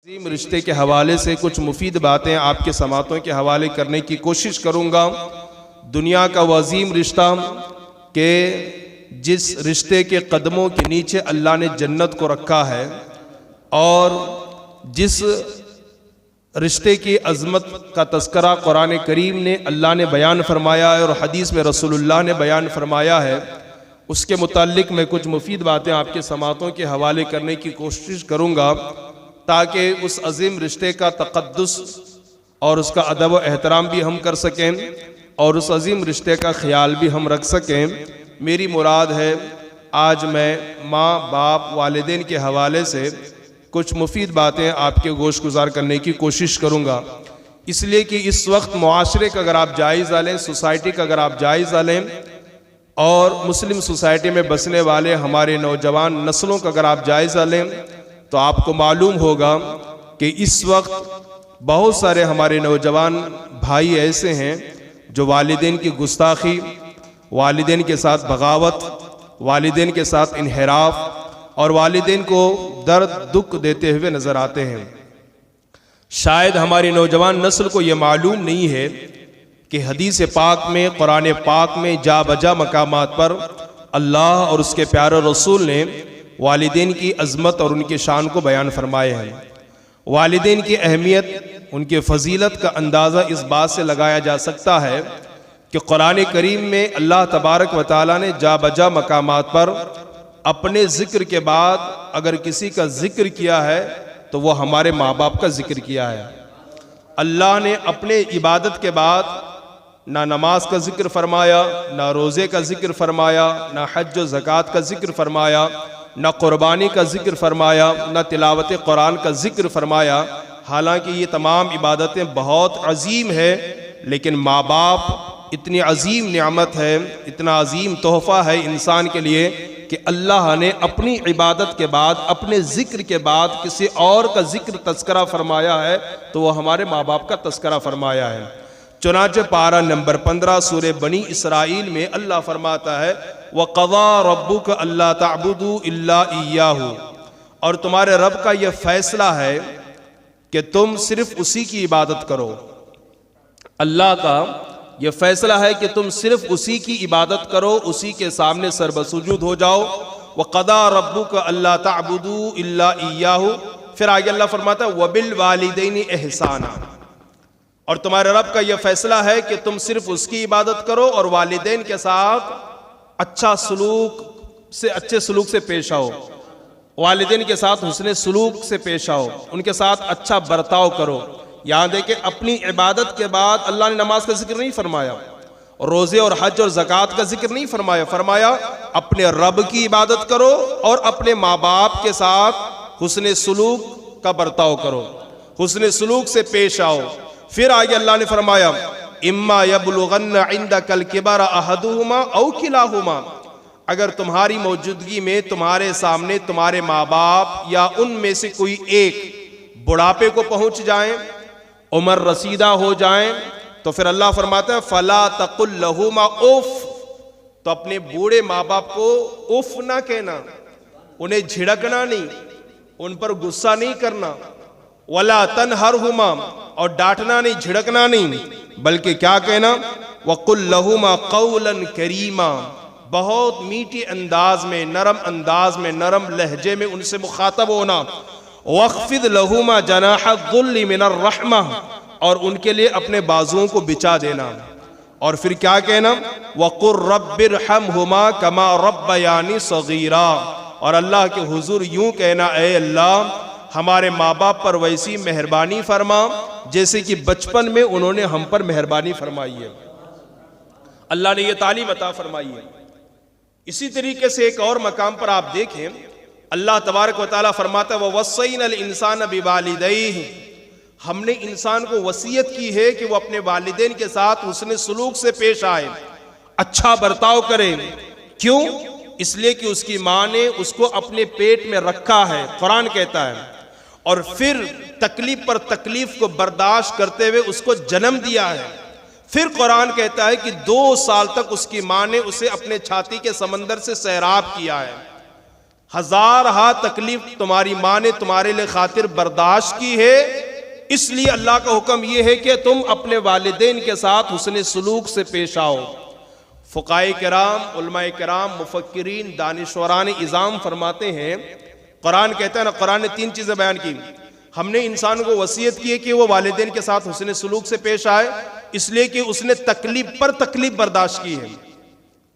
अजीम रिश्ते के हवाले से कुछ मुफीद बातें आपके समातों के हवाले करने की कोशिश करूँगा। दुनिया का वो अजीम रिश्ता के जिस रिश्ते के कदमों के नीचे अल्लाह ने जन्नत को रखा है और जिस रिश्ते की अज़मत का तस्करा कुरान करीम ने अल्लाह ने बयान फरमाया है और हदीस में रसूलुल्लाह ने बयान फरमाया है, उसके मुताल्लिक मैं कुछ मुफीद बातें आपके समातों के हवाले करने की कोशिश करूँगा ताकि उस अजीम रिश्ते का तक़द्दुस और उसका अदब व एहतराम भी हम कर सकें और उस अजीम रिश्ते का ख्याल भी हम रख सकें। मेरी मुराद है आज मैं माँ बाप वालिदैन के हवाले से कुछ मुफीद बातें आपके गोश गुजार करने की कोशिश करूँगा, इसलिए कि इस वक्त मुआशरे का अगर आप जायज़ा लें, सोसाइटी का अगर आप जायज़ा लें और मुस्लिम सोसाइटी में बसने वाले हमारे नौजवान नस्लों का अगर आप जायज़ा लें तो आपको मालूम होगा कि इस वक्त बहुत सारे हमारे नौजवान भाई ऐसे हैं जो वालिदैन की गुस्ताखी, वालिदैन के साथ बगावत, वालिदैन के साथ इन्हिराफ और वालिदैन को दर्द दुख देते हुए नज़र आते हैं। शायद हमारी नौजवान नस्ल को ये मालूम नहीं है कि हदीस पाक में, कुरान पाक में जा बजा मकामात पर अल्लाह और उसके प्यारे रसूल ने वालिदैन की अज़मत और उनकी शान को बयान फरमाए हैं। वालिदैन की अहमियत, उनके फजीलत का अंदाज़ा इस बात से लगाया जा सकता है कि कुरान करीम में अल्लाह तबारक व तआला ने जा बजा मकामात पर अपने ज़िक्र के बाद अगर किसी का ज़िक्र किया है तो वह हमारे माँ बाप का ज़िक्र किया है। अल्लाह ने अपने इबादत के बाद ना नमाज का ज़िक्र फरमाया, ना रोज़े का ज़िक्र फरमाया, ना हज व ज़कात का ज़िक्र फरमाया, ना कुर्बानी का ज़िक्र फरमाया, ना तिलावत कुरान का ज़िक्र फरमाया। हालांकि ये तमाम इबादतें बहुत अजीम है, लेकिन माँ बाप इतनी अजीम नियामत है, इतना अजीम तोहफ़ा है इंसान के लिए कि अल्लाह ने अपनी इबादत के बाद, अपने ज़िक्र के बाद किसी और का ज़िक्र तस्करा फरमाया है तो वह हमारे माँ बाप का तस्करा फरमाया है। चुनांचे पारा नंबर 15 सूरे बनी इसराइल में अल्लाह फरमाता है वक़ज़ा रब्बुक अल्ला ताबुदू इल्ला इय्याहु, और तुम्हारे रब का यह फैसला है कि तुम सिर्फ उसी की इबादत करो। अल्लाह का यह फैसला है कि तुम सिर्फ उसी की इबादत करो, उसी के सामने सरबसुजूद हो जाओ। वक़ज़ा रब्बुक अल्ला ताबुदू इल्ला इय्याहु, फिर आगे अल्लाह फरमाता है वबिल वालिदैनि एहसाना, और तुम्हारे रब का यह फैसला है कि तुम सिर्फ उसकी इबादत करो और वालिदैन के साथ अच्छे सलूक से पेश आओ, वालिदैन के साथ हुस्ने सलूक से पेश आओ, उनके साथ अच्छा बर्ताव करो। यहाँ देखें, अपनी इबादत के बाद अल्लाह ने नमाज का जिक्र नहीं फरमाया, रोज़े और हज और ज़कात का जिक्र नहीं फरमाया, फरमाया अपने रब की इबादत करो और अपने माँ बाप के साथ हुस्ने सलूक का बर्ताव करो, हुस्ने सलूक से पेश आओ। फिर आगे अल्लाह ने फरमाया इम्मा यबलुगन्ना इंदकल किबरा अहदुहुमा औ किलाहुमा, अगर तुम्हारी मौजूदगी में तुम्हारे सामने तुम्हारे माँ बाप या उनमें से कोई एक बुढ़ापे को पहुंच जाएं, उम्र रसीदा हो जाएं, तो फिर अल्लाह फरमाता है फला तकुल लहुमा उफ, तो अपने बूढ़े माँ बाप को उफ ना कहना, उन्हें झिड़कना नहीं, उन पर गुस्सा नहीं करना। वला तनहरहुमा, और डांटना नहीं, झिड़कना नहीं, बल्कि क्या कहना वकुल लहुमा कौलन करीमा, बहुत मीठी अंदाज में, नरम अंदाज में, नरम लहजे में उनसे मुखातब होना। वख्फिद लहुमा जनाह गुल्ली मिनर रहमा, और उनके लिए अपने बाजुओं को बिछा देना। और फिर क्या कहना वकुर रब्बिरहमहुमा कमा रब्बयानी सगीरा, और अल्लाह के हुजूर यूं कहना ए अल्लाह हमारे माँ बाप पर वैसी मेहरबानी फरमा जैसे कि बचपन में उन्होंने हम पर मेहरबानी फरमाई है। अल्लाह ने यह तालीम अता फरमाई है। इसी तरीके से एक और मकाम पर आप देखें, अल्लाह तबारक व तआला फरमाता है ववस्सैनल इंसान बिवालिदैहि, हमने इंसान को वसीयत की है कि वो अपने वालिदैन के साथ हुस्ने सलूक से पेश आए, अच्छा बर्ताव करें। क्यों? इसलिए कि उसकी माँ ने उसको अपने पेट में रखा है, कुरान कहता है, और फिर तकलीफ पर तकलीफ को बर्दाश्त करते हुए उसको जन्म दिया है। फिर कुरान कहता है कि 2 साल तक उसकी माँ ने उसे अपने छाती के समंदर से सैराब किया है। हजार हा तकलीफ तुम्हारी माँ ने तुम्हारे लिए खातिर बर्दाश्त की है, इसलिए अल्लाह का हुक्म यह है कि तुम अपने वालिदैन के साथ हुस्न सलूक से पेश आओ। फ़ुक़हाए किराम, उलमाए किराम, मुफ़क्किरीन, दानिशवरान इज़ाम फरमाते हैं, कुरान कहता है ना, कुरान ने 3 चीज़ें बयान की। हमने इंसान को वसीयत की है कि वो वालिदैन के साथ हुस्न सलूक से पेश आए, इसलिए कि उसने तकलीफ पर तकलीफ बर्दाश्त की है।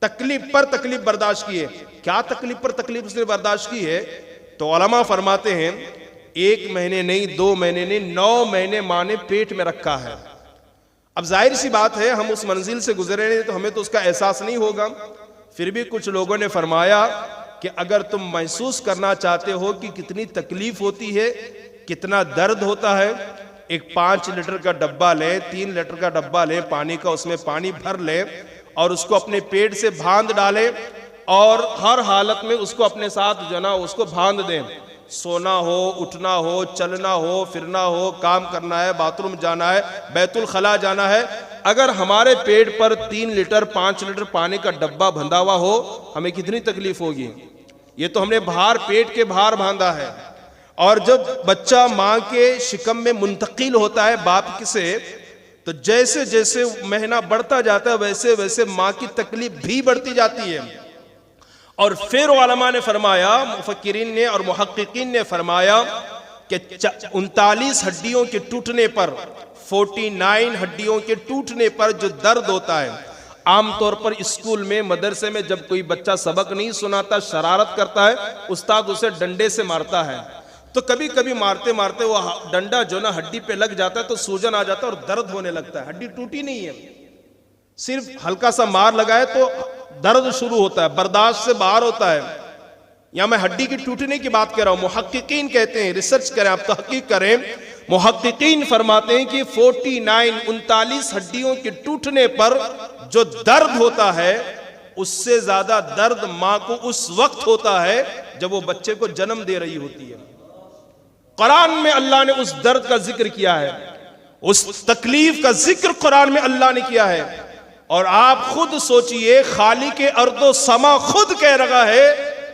तकलीफ पर तकलीफ बर्दाश्त की है। क्या तकलीफ पर तकलीफ उसने बर्दाश्त की है? तो उलमा फरमाते हैं 1 महीने नहीं, 2 महीने नहीं, 9 महीने माँ ने पेट में रखा है। अब जाहिर सी बात है, हम उस मंजिल से गुजरे नहीं तो हमें तो उसका एहसास नहीं होगा। फिर भी कुछ लोगों ने फरमाया कि अगर तुम महसूस करना चाहते हो कि कितनी तकलीफ होती है, कितना दर्द होता है, एक 5 लीटर का डब्बा लें, 3 लीटर का डब्बा लें पानी का, उसमें पानी भर लें और उसको अपने पेट से बांध डालें और हर हालत में उसको अपने साथ जो ना उसको बांध दें। सोना हो, उठना हो, चलना हो, फिरना हो, काम करना है, बाथरूम जाना है, बैतुल खला जाना है, अगर हमारे पेट पर 3 लीटर 5 लीटर पानी का डब्बा बंधा हुआ हो, हमें कितनी तकलीफ होगी। ये तो हमने बाहर, पेट के बाहर बांधा है। और जब बच्चा माँ के शिकम में मुंतकिल होता है बाप से, तो जैसे जैसे महीना बढ़ता जाता है वैसे वैसे माँ की तकलीफ भी बढ़ती जाती है। और फिर उलमा ने फरमाया, मुफक्किरीन ने और मुहक्किकीन ने फरमाया कि 39 हड्डियों के टूटने पर, 49 हड्डियों के टूटने पर जो दर्द होता है, आमतौर पर स्कूल में, मदरसे में जब कोई बच्चा सबक नहीं सुनाता, शरारत करता है, उस्ताद उसे डंडे से मारता है, तो कभी कभी मारते मारते वो डंडा जो ना हड्डी पे लग जाता है तो सूजन आ जाता है और दर्द होने लगता है। हड्डी टूटी नहीं है, सिर्फ हल्का सा मार लगाए तो दर्द शुरू होता है, बर्दाश्त से बाहर होता है। या मैं हड्डी की टूटने की बात कर रहा हूं। मुहक्किकीन कहते हैं, रिसर्च करें आप, तहकीक करें, मुहक्किकीन फरमाते हैं कि 49 हड्डियों के टूटने पर जो दर्द होता है, उससे ज्यादा दर्द मां को उस वक्त होता है जब वो बच्चे को जन्म दे रही होती है। कुरान में अल्लाह ने उस दर्द का जिक्र किया है, उस तकलीफ का जिक्र कुरान में अल्लाह ने किया है। और आप खुद सोचिए, खालिके अर्दो समा खुद कह रहा है,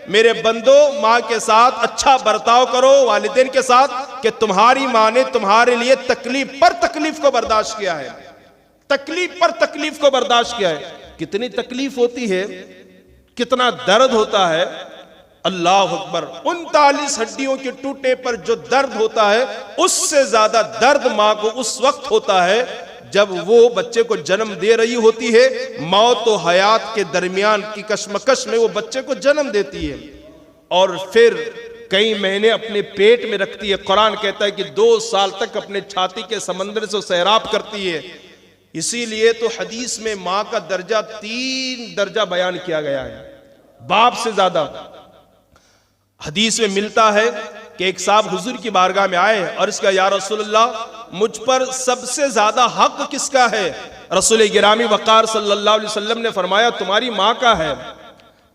मेरे बंदो माँ के साथ अच्छा बर्ताव करो, वालिदैन के साथ, कि तुम्हारी माँ ने तुम्हारे लिए तकलीफ पर तकलीफ को बर्दाश्त किया है, तकलीफ पर तकलीफ को बर्दाश्त किया है। कितनी तकलीफ होती है, कितना दर्द होता है, अल्लाह अकबर। 39 हड्डियों के टूटने पर जो दर्द होता है, उससे ज्यादा दर्द माँ को उस वक्त होता है जब वो बच्चे को जन्म दे रही होती है, मौत और हयात के दरमियान की कशमकश में वो बच्चे को जन्म देती है और फिर कई महीने अपने पेट में रखती है। कुरान कहता है कि 2 साल तक अपने छाती के समंदर से सैराब करती है। इसीलिए तो हदीस में माँ का दर्जा 3 दर्जा बयान किया गया है, बाप से ज्यादा। हदीस में मिलता है कि एक साहब हुजूर की बारगाह में आए और इसका, या रसूलल्लाह, मुझ पर सबसे ज्यादा हक किसका है? रसूल गिरामी वक़ार सल्लल्लाहु अलैहि वसल्लम ने फरमाया, तुम्हारी माँ का है।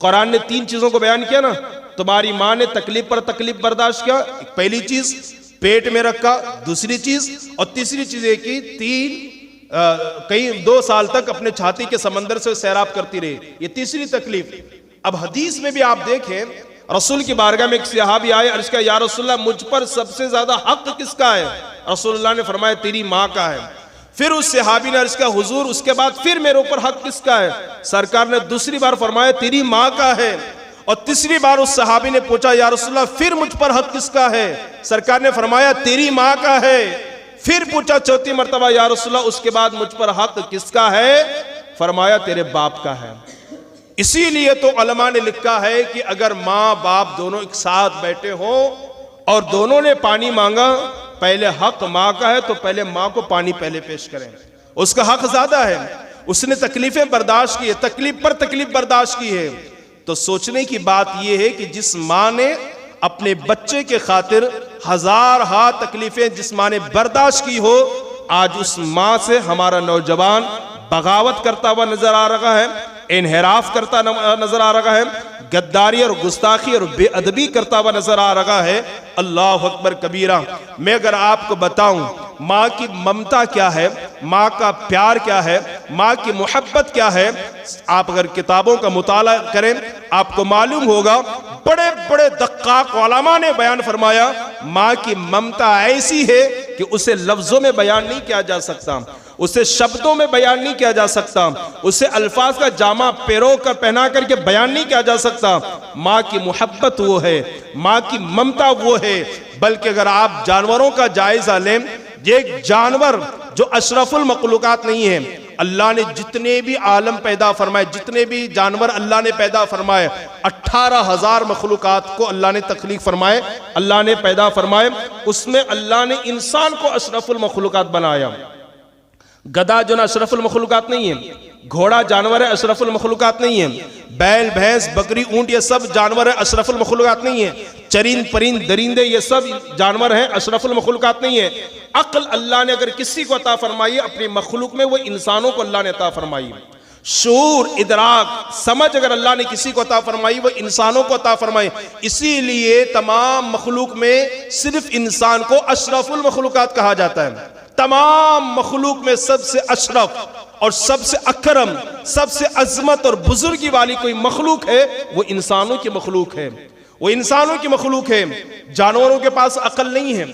कुरान ने 3 चीजों को बयान किया ना, तुम्हारी माँ ने तकलीफ पर तकलीफ बर्दाश्त किया, पहली चीज पेट में रखा, दूसरी चीज और तीसरी चीज है कि 2 साल तक अपने छाती के समंदर से सैराब करती रही, ये तीसरी तकलीफ। अब हदीस में भी आप देखें, रसूल की बारगाह में एक सहाबी आए, अर्ज़ किया, या रसूलल्लाह, मुझ पर सबसे ज्यादा हक किसका है? रसूलुल्लाह ने फरमाया, तेरी माँ का है। फिर उस सहाबी ने अर्ज़ किया, हुजूर, उसके बाद फिर मेरे ऊपर हक किसका है? सरकार ने दूसरी बार फरमाया, तेरी माँ का है। और तीसरी बार उस सहाबी ने पूछा, या रसूलल्लाह, फिर मुझ पर हक किसका है? सरकार ने फरमाया, तेरी माँ का है। फिर पूछा 4थी मर्तबा, या रसूलल्लाह, उसके बाद मुझ पर हक किसका है? फरमाया, तेरे बाप का है। इसीलिए तो उलमा ने लिखा है कि अगर माँ बाप दोनों एक साथ बैठे हों और दोनों ने पानी मांगा, पहले हक माँ का है तो पहले माँ को पानी पहले पेश करें, उसका हक ज्यादा है, उसने तकलीफें बर्दाश्त की है, तकलीफ पर तकलीफ बर्दाश्त की है। तो सोचने की बात यह है कि जिस माँ ने अपने बच्चे के खातिर 1000 हा तकलीफें जिस माँ ने बर्दाश्त की हो, आज उस माँ से हमारा नौजवान बगावत करता हुआ नजर आ रहा है, इनहराफ करता नजर आ रहा है, गद्दारी और गुस्ताखी और बेअदबी करता हुआ नजर आ रहा है। अल्लाह अकबर कबीरा। मैं अगर आपको बताऊं माँ की ममता क्या है, माँ का प्यार क्या है, माँ की मोहब्बत क्या है। आप अगर किताबों का मुताला करें आपको मालूम होगा, बड़े बड़े दक्काक उलमा ने बयान फरमाया, माँ की ममता ऐसी है कि उसे लफ्जों में बयान नहीं किया जा सकता, उसे शब्दों में बयान नहीं किया जा सकता, उसे अल्फाज का जामा पेरो कर पहना करके बयान नहीं किया जा सकता। माँ की मोहब्बत वो है, माँ की ममता वो है। बल्कि अगर आप जानवरों का जायजा लें, ये जानवर जो अशरफुल मखलूकात नहीं है, अल्लाह ने जितने भी आलम पैदा फरमाए, जितने भी जानवर अल्लाह ने पैदा फरमाए, 18,000 मखलूकात को अल्लाह ने तख्लीक फरमाए, अल्लाह ने पैदा फरमाए, उसमें अल्लाह ने इंसान को अशरफुल मखलूकात बनाया। गधा जो ना अशरफुल मखलूकात नहीं है, घोड़ा जानवर है अशरफुल मखलूकात नहीं है, बैल भैंस बकरी ऊंट ये सब जानवर है अशरफुल मखलूकात नहीं है, चरिंद परिंद दरिंदे ये सब जानवर हैं अशरफुल मखलूकात नहीं है। अक्ल अल्लाह ने अगर किसी को अता फरमाई अपनी मखलूक में, वो इंसानों को अल्लाह ने अता फरमाई। शूर इदराक समझ अगर अल्लाह ने किसी को अता फरमाई, वो इंसानों को अता फरमाई। इसीलिए तमाम मखलूक में सिर्फ इंसान को अशरफुल मखलूकात कहा जाता है। तमाम मखलूक में सबसे अशरफ और सबसे अकरम, सबसे अजमत और बुजुर्गी वाली कोई मखलूक है, वो इंसानों की मखलूक है, वो इंसानों की मखलूक है। जानवरों के पास अकल नहीं है,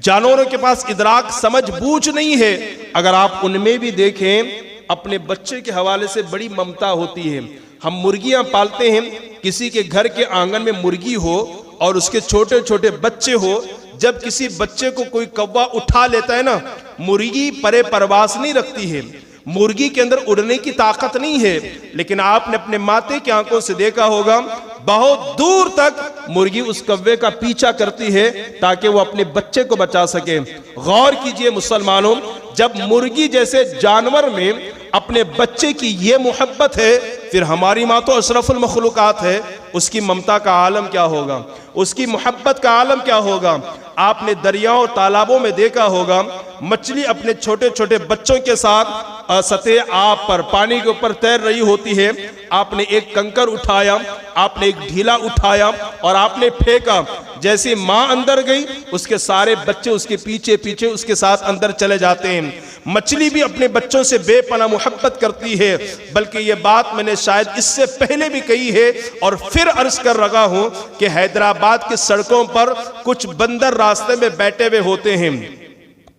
जानवरों के पास इदराक समझ बूझ नहीं है। अगर आप उनमें भी देखें, अपने बच्चे के हवाले से बड़ी ममता होती है। हम मुर्गियां पालते हैं, किसी के घर के आंगन में मुर्गी हो और उसके छोटे छोटे बच्चे हो, जब किसी बच्चे को कोई कौवा उठा लेता है ना, मुर्गी परे परवास नहीं रखती है, मुर्गी के अंदर उड़ने की ताकत नहीं है। लेकिन आपने अपने माते की आंखों से देखा होगा, बहुत दूर तक मुर्गी उस कौवे का पीछा करती है ताकि वो अपने बच्चे को बचा सके। गौर कीजिए मुसलमानों, जब मुर्गी जैसे जानवर में अपने बच्चे की ये मोहब्बत है, फिर हमारी माँ तो अशरफुल मखलूकात है, उसकी ममता का आलम क्या होगा, उसकी मोहब्बत का आलम क्या होगा। आपने दरियाओं तालाबों में देखा होगा, मछली अपने छोटे छोटे बच्चों के साथ सतह आब पर पानी के ऊपर तैर रही होती है। आपने एक कंकर उठाया, आपने एक ढीला उठाया और आपने फेंका, जैसे माँ अंदर गई उसके सारे बच्चे उसके पीछे पीछे उसके साथ अंदर चले जाते हैं। मछली भी अपने बच्चों से बेपनाह मोहब्बत करती है। बल्कि ये बात मैंने शायद इससे पहले भी कही है और फिर अर्ज कर रहा हूं कि हैदराबाद की सड़कों पर कुछ बंदर रास्ते में बैठे हुए होते हैं,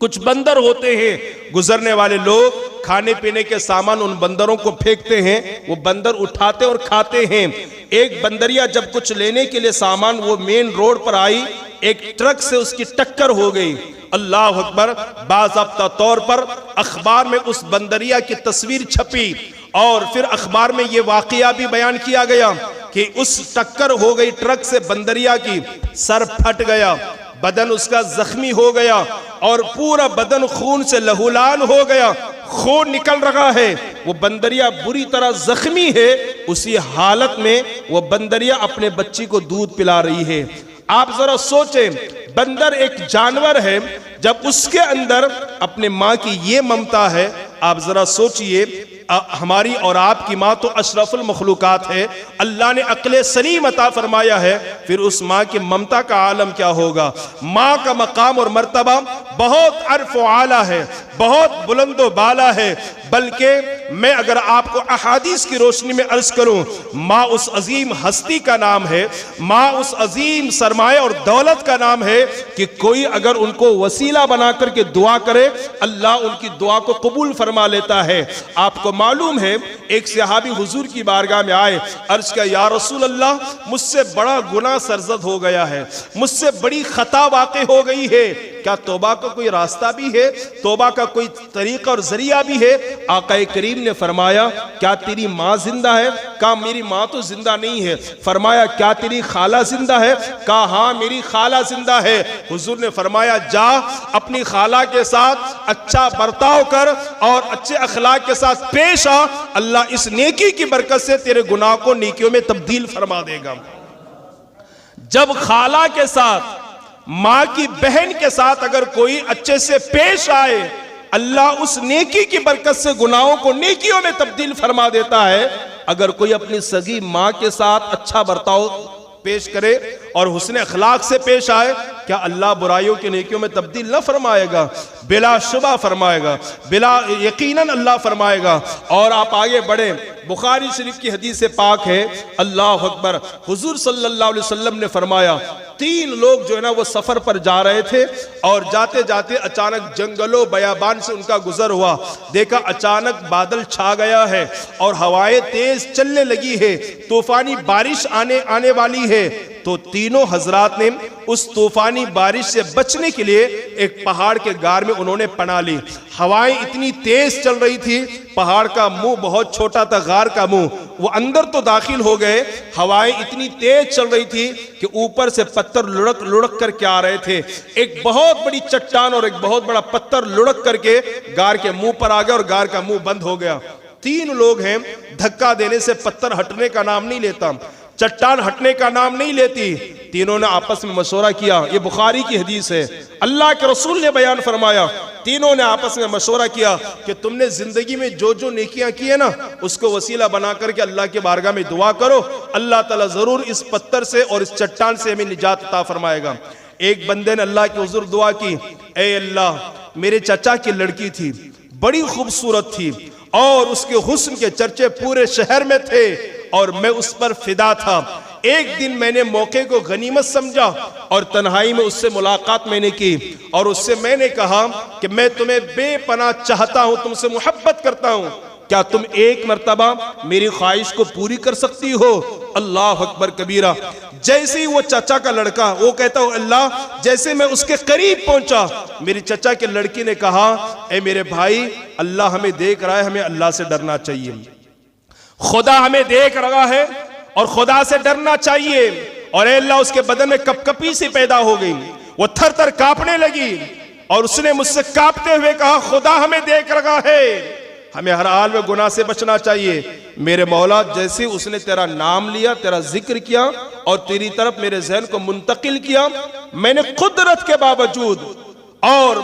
कुछ बंदर होते हैं, गुजरने वाले लोग खाने पीने के सामान उन बंदरों को फेंकते हैं, वो बंदर उठाते और खाते हैं। एक बंदरिया जब कुछ लेने के लिए सामान वो मेन रोड पर आई, एक ट्रक से उसकी टक्कर हो गई। अल्लाह अकबर। बाज़ाब्ता तौर पर अखबार में उस बंदरिया की तस्वीर छपी और फिर अखबार में ये वाकया भी बयान किया गया कि उस टक्कर हो गई ट्रक से बंदरिया की, सर फट गया, बदन उसका जख्मी हो गया और पूरा बदन खून से लहूलान हो गया, खून निकल रहा है, वो बंदरिया बुरी तरह जख्मी है। उसी हालत में वो बंदरिया अपने बच्ची को दूध पिला रही है। आप जरा सोचें, बंदर एक जानवर है, जब उसके अंदर अपने माँ की ये ममता है, आप जरा सोचिए हमारी और आपकी माँ तो अशरफुल मखलूकात है, अल्लाह ने अक्ले सलीम अता फरमाया है, फिर उस माँ की ममता का आलम क्या होगा। माँ का मकाम और मर्तबा बहुत अर्फ आला है, बहुत बुलंदो बाला है। बल्कि मैं अगर आपको अहादीस की रोशनी में अर्ज करूं, माँ उस अजीम हस्ती का नाम है, माँ उस अजीम सरमाए और दौलत का नाम है कि कोई अगर उनको वसीला बना करके दुआ करे, अल्लाह उनकी दुआ को कबूल फरमा लेता है। आपको मालूम है, एक सहाबी हुजूर की बारगाह में आए, अर्ज किया, या रसूल अल्लाह, मुझसे बड़ा गुनाह सरजद हो गया है, मुझसे बड़ी खता वाक़ई हो गई है, क्या तौबा का कोई रास्ता भी है, तौबा का कोई तरीका और जरिया भी है। आका करीम ने फरमाया, क्या तेरी माँ जिंदा है? कहा मेरी माँ तो जिंदा नहीं है। फरमाया, क्या तेरी खाला जिंदा है? कहा हाँ मेरी खाला जिंदा है। हुजूर ने फरमाया, जा अपनी खाला के साथ अच्छा बर्ताव कर और अच्छे अखलाक के साथ पेश आ, अल्लाह इस नेकी की बरकत से तेरे गुनाह को नेकियों में तब्दील फरमा देगा। जब खाला के साथ, माँ की बहन के साथ अगर कोई अच्छे से पेश आए, अल्लाह उस नेकी की बरकत से गुनाहों को नेकियों में तब्दील फरमा देता है। अगर कोई अपनी सगी माँ के साथ अच्छा बर्ताव पेश करे और हुस्न अखलाक से पेश आए, क्या अल्लाह बुराइयों की नेकियों में तब्दील न फरमाएगा? बिलाशुबा फरमाएगा, बिला यकीनन अल्लाह फरमाएगा। और आप आगे बढ़े, बुखारी शरीफ की हदीस पाक है, अल्लाह अकबर, हुजूर सल्लल्लाहु अलैहि वसल्लम ने फरमाया, 3 लोग जो है ना वो सफर पर जा रहे थे और जाते जाते अचानक जंगलों बयाबान से उनका गुजर हुआ। देखा अचानक बादल छा गया है और हवाएं तेज चलने लगी है, तूफानी बारिश आने वाली है। तो तीनों हजरात ने उस तूफानी बारिश से बचने के लिए एक पहाड़ के गार में उन्होंने पनाह ली। हवाएं इतनी तेज चल रही थी, पहाड़ का मुंह बहुत छोटा था, गार का मुंह, वो अंदर तो दाखिल हो गए। हवाएं इतनी तेज चल रही थी कि ऊपर से पत्थर लुढ़क लुढ़क करके आ रहे थे। एक बहुत बड़ी चट्टान और एक बहुत बड़ा पत्थर लुढ़क करके गार के मुंह पर आ गया और गार का मुंह बंद हो गया। 3 लोग हैं, धक्का देने से पत्थर हटने का नाम नहीं लेता, चट्टान हटने का नाम नहीं लेती। तीनों ने आपस में मशवरा किया, ये बुखारी की हदीस है, अल्लाह के रसूल ने बयान फरमाया। तीनों ने आपस में मशवरा किया कि तुमने जिंदगी में जो जो नेकियां की है ना, उसको वसीला बना करके अल्लाह के बारगाह में दुआ करो, अल्लाह ताला जरूर इस पत्थर से और इस चट्टान से हमें निजात अता फरमाएगा। एक बंदे ने अल्लाह के हुजूर दुआ की, ए अल्लाह, मेरे चाचा की लड़की थी, बड़ी खूबसूरत थी और उसके हुस्न के चर्चे पूरे शहर में थे और मैं उस पर फिदा था। एक दिन मैंने मौके को गनीमत समझा और तन्हाई में उससे मुलाकात मैंने की और उससे मैंने कहा कि मैं तुम्हें बेपनाह चाहता हूं, तुमसे मोहब्बत करता हूं, क्या तुम एक मर्तबा मेरी ख्वाहिश को पूरी कर सकती हो? अल्लाह अकबर कबीरा। जैसे ही वो चाचा का लड़का, वो कहता हो अल्लाह, जैसे मैं उसके करीब पहुंचा, मेरी चाचा के लड़की ने कहा, ए मेरे भाई, अल्लाह हमें देख रहा है, हमें अल्लाह से डरना चाहिए। खुदा हमें देख रहा है और खुदा से डरना चाहिए। और अल्लाह, उसके बदन में कपकपी सी पैदा हो गई, वो थर थर कांपने लगी और उसने मुझसे कांपते हुए कहा, खुदा हमें देख रहा है, हमें हर हाल में गुनाह से बचना चाहिए। मेरे मौला, जैसे उसने तेरा नाम लिया, तेरा जिक्र किया और तेरी तरफ मेरे जहन को मुंतकिल किया, मैंने कुदरत के बावजूद और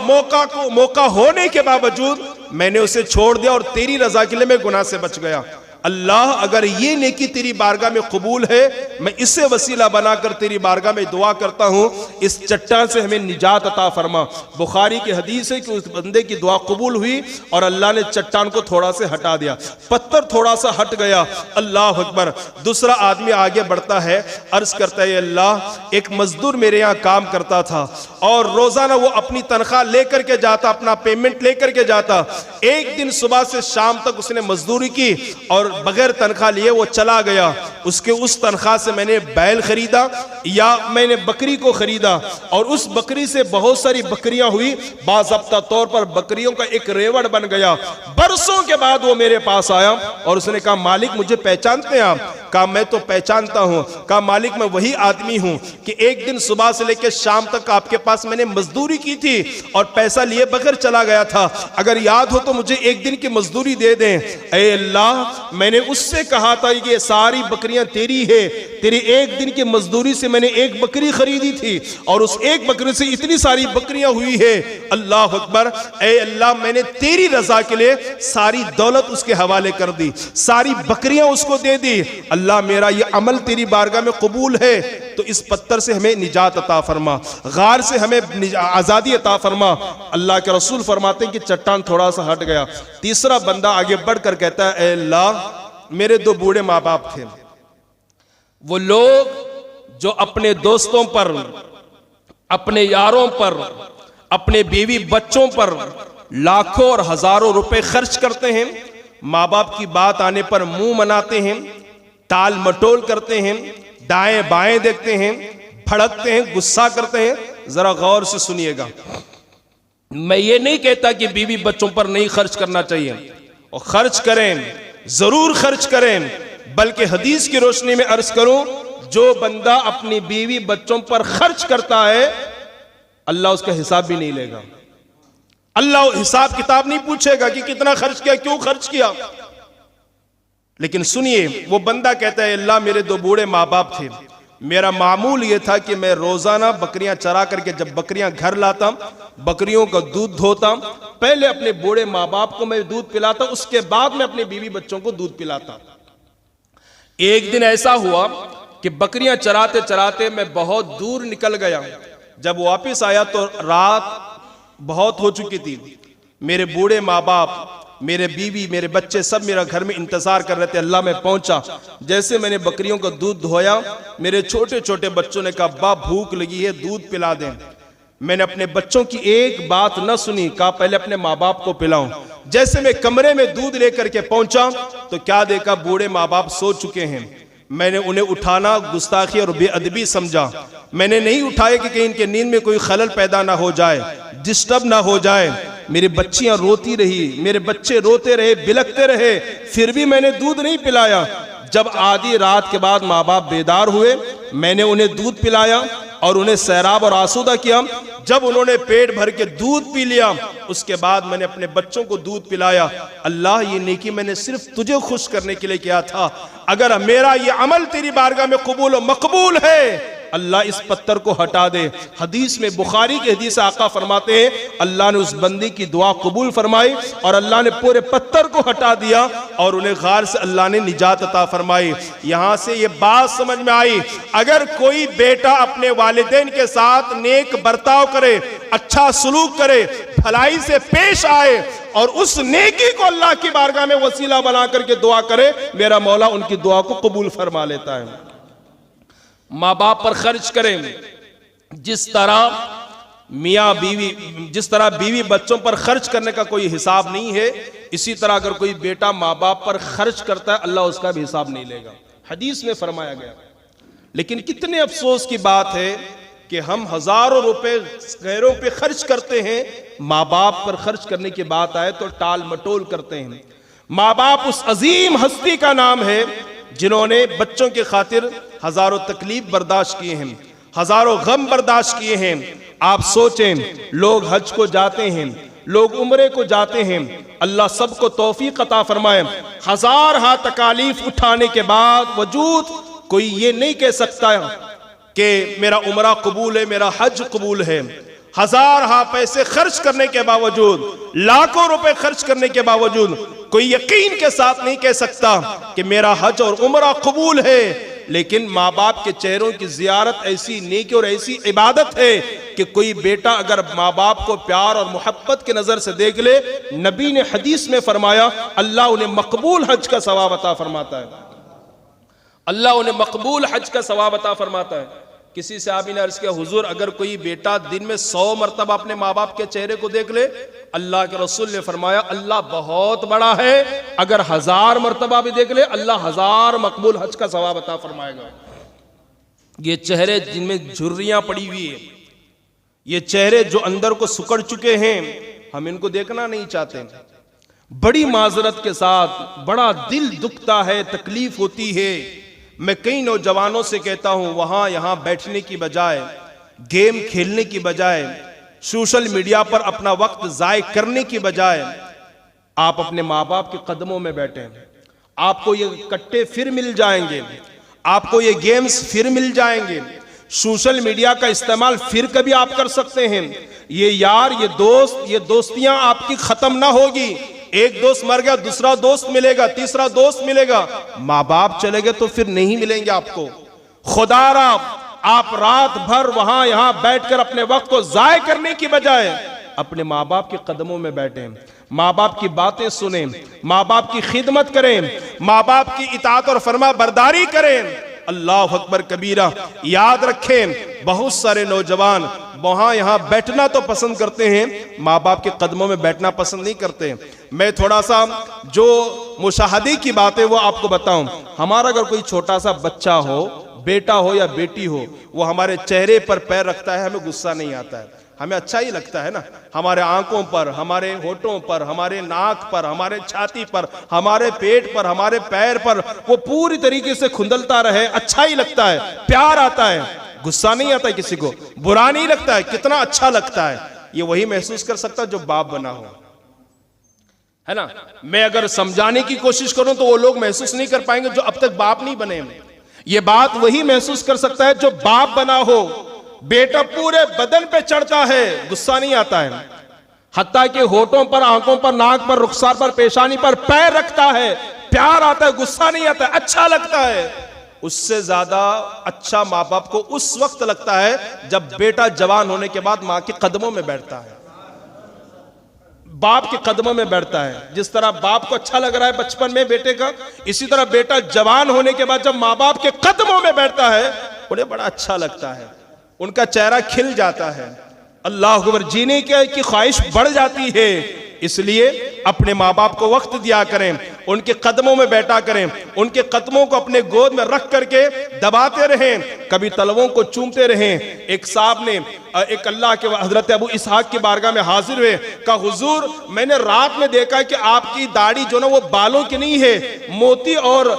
मौका होने के बावजूद मैंने उसे छोड़ दिया और तेरी रजा के लिए मैं गुनाह से बच गया। अल्लाह, अगर ये नेकी तेरी बारगाह में कबूल है, मैं इसे वसीला बनाकर तेरी बारगाह में दुआ करता हूँ, इस चट्टान से हमें निजात अता फरमा। बुखारी की हदीस है कि उस बंदे की दुआ कबूल हुई और अल्लाह ने चट्टान को थोड़ा से हटा दिया, पत्थर थोड़ा सा हट गया। अल्लाह अकबर। दूसरा आदमी आगे बढ़ता है, अर्ज करता है, अल्लाह, एक मजदूर मेरे यहाँ काम करता था और रोजाना वो अपनी तनख्वाह लेकर के जाता, अपना पेमेंट लेकर के जाता। एक दिन सुबह से शाम तक उसने मजदूरी की और बगैर तनख्वाह लिए वो चला गया। उसके उस तनख्वाह से मैंने बैल खरीदा या मैंने बकरी को खरीदा और उस बकरी से बहुत सारी बकरियां हुई, बाज़ाब्ता तौर पर बकरियों का एक रेवड़ बन गया। बरसों के बाद वो मेरे पास आया और उसने कहा, मालिक मुझे पहचानते हैं आप? कहा, मैं तो पहचानता हूं। कहा, मालिक मैं वही आदमी हूं कि एक दिन सुबह से लेकर शाम तक आपके पास मैंने मजदूरी की थी और पैसा लिए बगैर चला गया था, अगर याद हो तो मुझे एक दिन की मजदूरी दे दें। ऐ अल्लाह, मैंने उससे कहा था कि ये सारी बकरियां तेरी है, तेरी एक दिन की मजदूरी से मैंने एक बकरी खरीदी थी और उस एक बकरी से इतनी सारी बकरियां हुई है। अल्लाह अकबर। ऐ अल्लाह, मैंने तेरी रजा के लिए सारी दौलत उसके हवाले कर दी, सारी बकरियां उसको दे दी। अल्लाह, मेरा ये अमल तेरी बारगाह में कबूल है, तो इस पत्थर से हमें निजात अता फरमा, गार से हमें आजादी अता फरमा। अल्लाह के रसूल फरमाते हैं कि चट्टान थोड़ा सा हट गया। तीसरा बंदा आगे बढ़कर कहता है, ऐ अल्लाह, मेरे 2 बूढ़े माँ बाप थे, वो लोग जो अपने दोस्तों पर, अपने यारों पर, अपने बीवी बच्चों पर लाखों और हजारों रुपए खर्च करते हैं, माँ बाप की बात आने पर मुंह मनाते हैं, टाल मटोल करते हैं, दाएं बाएं देखते हैं, भड़कते हैं, गुस्सा करते हैं। जरा गौर से सुनिएगा, मैं ये नहीं कहता कि बीवी बच्चों पर नहीं खर्च करना चाहिए, और खर्च करें, जरूर खर्च करें, बल्कि हदीस की रोशनी में अर्ज करूं, जो बंदा अपनी बीवी बच्चों पर खर्च करता है, अल्लाह उसका हिसाब भी नहीं लेगा। अल्लाह हिसाब किताब नहीं पूछेगा कि कितना खर्च किया, क्यों खर्च किया। लेकिन सुनिए, वो बंदा कहता है, अल्लाह, मेरे 2 बूढ़े माँ बाप थे, मेरा मामूल ये था कि मैं रोजाना बकरियां चरा करके जब बकरियां घर लाता, बकरियों का दूध धोता, पहले अपने बूढ़े माँ बाप को मैं दूध पिलाता, उसके बाद मैं अपने बीवी बच्चों को दूध पिलाता। एक दिन ऐसा हुआ कि बकरियां चराते चराते मैं बहुत दूर निकल गया। जब वापस आया तो रात बहुत हो चुकी थी। मेरे बूढ़े माँ बाप, मेरे बीवी, मेरे बच्चे सब मेरा घर में इंतजार कर रहे थे। अल्लाह में पहुंचा, जैसे मैंने बकरियों को दूध धोया, मेरे छोटे छोटे बच्चों ने कहा अब्बा भूख लगी है, दूध पिला दें। मैंने अपने बच्चों की एक बात न सुनी, कहा पहले अपने माँ बाप को पिलाऊं। जैसे मैं कमरे में दूध लेकर के पहुंचा तो क्या देखा, बूढ़े माँ बाप सो चुके हैं। मैंने उन्हें उठाना गुस्ताखी और बेअदबी समझा। मैंने नहीं उठाया कि कहीं इनके नींद में कोई खलल पैदा ना हो जाए, डिस्टर्ब ना हो जाए। मेरी बच्चियां रोती रही, मेरे बच्चे रोते रहे, बिलखते रहे, फिर भी मैंने दूध नहीं पिलाया। जब आधी रात के बाद माँ बाप बेदार हुए, मैंने उन्हें दूध पिलाया और उन्हें सैराब और आसूदा किया। जब उन्होंने पेट भर के दूध पी लिया, उसके बाद मैंने अपने बच्चों को दूध पिलाया। अल्लाह ये नेकी मैंने सिर्फ तुझे खुश करने के लिए किया था। अगर मेरा ये अमल तेरी बारगाह में कबूल और मकबूल है, अल्लाह इस पत्थर को हटा दे। हदीस में, बुखारी की हदीस आका फरमाते हैं, अल्लाह ने उस बंदी की दुआ कबूल फरमाई और अल्लाह ने पूरे पत्थर को हटा दिया और उन्हें गार से अल्लाह ने निजात अता फरमाई। यहां से ये बात समझ में आई, अगर कोई बेटा अपने वालिदैन के साथ नेक बर्ताव करे, अच्छा सलूक करे, भलाई से पेश आए और उस नेकी को अल्लाह की बारगाह में वसीला बना करके दुआ करे, मेरा मौला उनकी दुआ को कबूल फरमा लेता है। माँ बाप पर खर्च करें, जिस तरह मियाँ बीवी, जिस तरह बीवी बच्चों पर खर्च करने का कोई हिसाब नहीं है, इसी तरह अगर कोई बेटा माँ बाप पर खर्च करता है, अल्लाह उसका भी हिसाब नहीं लेगा। हदीस में फरमाया गया। लेकिन कितने अफसोस की बात है कि हम हजारों रुपए गैरों पे खर्च करते हैं, माँ बाप पर खर्च करने की बात आए तो टाल मटोल करते हैं। माँ बाप उस अजीम हस्ती का नाम है जिन्होंने बच्चों की खातिर हजारों तकलीफ बर्दाश्त किए हैं, हजारों गम बर्दाश्त किए हैं। आप सोचें, लोग हज को जाते हैं, लोग उम्रे को जाते हैं, अल्लाह सबको तौफीक अता फरमाए। हजार हाथ तकालीफ उठाने के बाद वजूद कोई ये नहीं कह सकता कि मेरा उम्रा कबूल है, मेरा हज कबूल है। हजार हा पैसे खर्च करने के बावजूद, लाखों रुपए खर्च करने के बावजूद कोई यकीन के साथ नहीं कह सकता कि मेरा हज और उम्रा कबूल है। लेकिन माँ बाप के चेहरों की जियारत ऐसी नेकी और ऐसी इबादत है कि कोई बेटा अगर माँ बाप को प्यार और मोहब्बत की नजर से देख ले, नबी ने हदीस में फरमाया अल्लाह उन्हें मकबूल हज का सवाब अता फरमाता है। अल्लाह उन्हें मकबूल हज का सवाब अता फरमाता है। किसी सहाबी ने अर्ज किया, हुजूर अगर कोई बेटा दिन में 100 मरतबा अपने माँ बाप के चेहरे को देख ले, अल्लाह के रसूल ने फरमाया अल्लाह बहुत बड़ा है, अगर 1000 मरतबा भी देख ले, अल्लाह 1000 मकबूल हज का सवाब अता फरमाएगा। ये चेहरे जिनमें झुर्रियां पड़ी हुई है, ये चेहरे जो अंदर को सुकड़ चुके हैं, हम इनको देखना नहीं चाहते। बड़ी माजरत के साथ बड़ा दिल दुखता है, तकलीफ होती है। मैं कई नौजवानों से कहता हूं, वहां यहां बैठने की बजाय, गेम खेलने की बजाय, सोशल मीडिया पर अपना वक्त जाय करने की बजाय आप अपने माँ बाप के कदमों में बैठें। आपको ये कट्टे फिर मिल जाएंगे, आपको ये गेम्स फिर मिल जाएंगे, सोशल मीडिया का इस्तेमाल फिर कभी आप कर सकते हैं। ये यार, ये दोस्त, ये दोस्तियां आपकी खत्म ना होगी। एक दोस्त मर गया, दूसरा दोस्त मिलेगा, तीसरा दोस्त मिलेगा। माँ बाप चले गए तो फिर नहीं मिलेंगे आपको। खुदारा आप रात भर वहां यहां बैठकर अपने वक्त को जाय करने की बजाय अपने माँ बाप के कदमों में बैठे, माँ बाप की बातें सुने, माँ बाप की खिदमत करें, माँ बाप की इताअत और फरमा बरदारी करें। अल्लाह अकबर कबीरा। याद रखें, बहुत सारे नौजवान वहां यहां बैठना तो पसंद करते हैं, माँ बाप के कदमों में बैठना पसंद नहीं करते। मैं थोड़ा सा जो मुशाहदे की बात है वो आपको बताऊं। हमारा अगर कोई छोटा सा बच्चा हो, बेटा हो या बेटी हो, वो हमारे चेहरे पर पैर रखता है, हमें गुस्सा नहीं आता है, हमें अच्छा ही लगता है ना। हमारे आंखों पर, हमारे होठों पर, हमारे नाक पर, हमारे छाती पर, हमारे पेट पर, हमारे पैर पर वो पूरी तरीके से खुंदलता रहे, अच्छा ही लगता है, प्यार आता है, गुस्सा नहीं आता है, किसी को बुरा नहीं लगता है, कितना अच्छा लगता है। ये वही महसूस कर सकता है जो बाप बना हो, है ना। मैं अगर समझाने की कोशिश करूं तो वो लोग महसूस नहीं कर पाएंगे जो अब तक बाप नहीं बने। ये बात वही महसूस कर सकता है जो बाप बना हो। बेटा पूरे बदन पे चढ़ता है, गुस्सा नहीं आता है, हत्ता कि होठों पर, आंखों पर, नाक पर, रुखसार पर, पेशानी पर पैर रखता है, प्यार आता है, गुस्सा नहीं आता है, अच्छा लगता है। उससे ज्यादा अच्छा माँ बाप को उस वक्त लगता है जब बेटा जवान होने के बाद माँ के कदमों में बैठता है, बाप के कदमों में बैठता है। जिस तरह बाप को अच्छा लग रहा है बचपन में बेटे का, इसी तरह बेटा जवान होने के बाद जब माँ बाप के कदमों में बैठता है उन्हें बड़ा अच्छा लगता है, उनका चेहरा खिल जाता है, अल्लाह अकबर, जीने की ख्वाहिश बढ़ जाती है। इसलिए अपने माँ बाप को वक्त दिया करें, उनके कदमों में बैठा करें, उनके कदमों को अपने गोद में रख करके दबाते रहें, कभी तलवों को चूमते रहें। एक साहब ने एक अल्लाह के हजरत अबू इसहाक की बारगाह में हाजिर हुए, कहा हुजूर मैंने रात में देखा कि आपकी दाढ़ी जो ना वो बालों की नहीं है, मोती और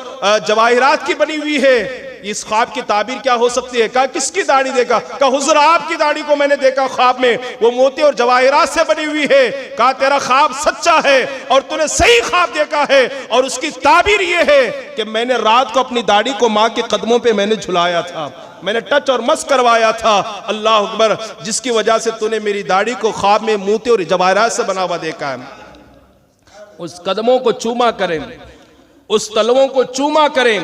जवाहिरात की बनी हुई है, इस ख्वाब की ताबीर क्या हो सकती है? कहा किसकी दाढ़ी देखा? कहा हुजूर आपकी दाढ़ी को मैंने देखा ख्वाब में, वो मोती और जवाहिरात से बनी हुई है। कहा तेरा ख्वाब सच्चा है और तूने सही ख्वाब देखा है, और उसकी ताबीर ये है कि मैंने रात को अपनी दाढ़ी को माँ के कदमों पे मैंने झुलाया था, मैंने टच और मस करवाया था, अल्लाह अकबर, जिसकी वजह से तूने मेरी दाढ़ी को ख्वाब में मोती और जवाहिरात से बना हुआ देखा है। उस कदमों को चूमा करें, उस तलवों को चूमा करें।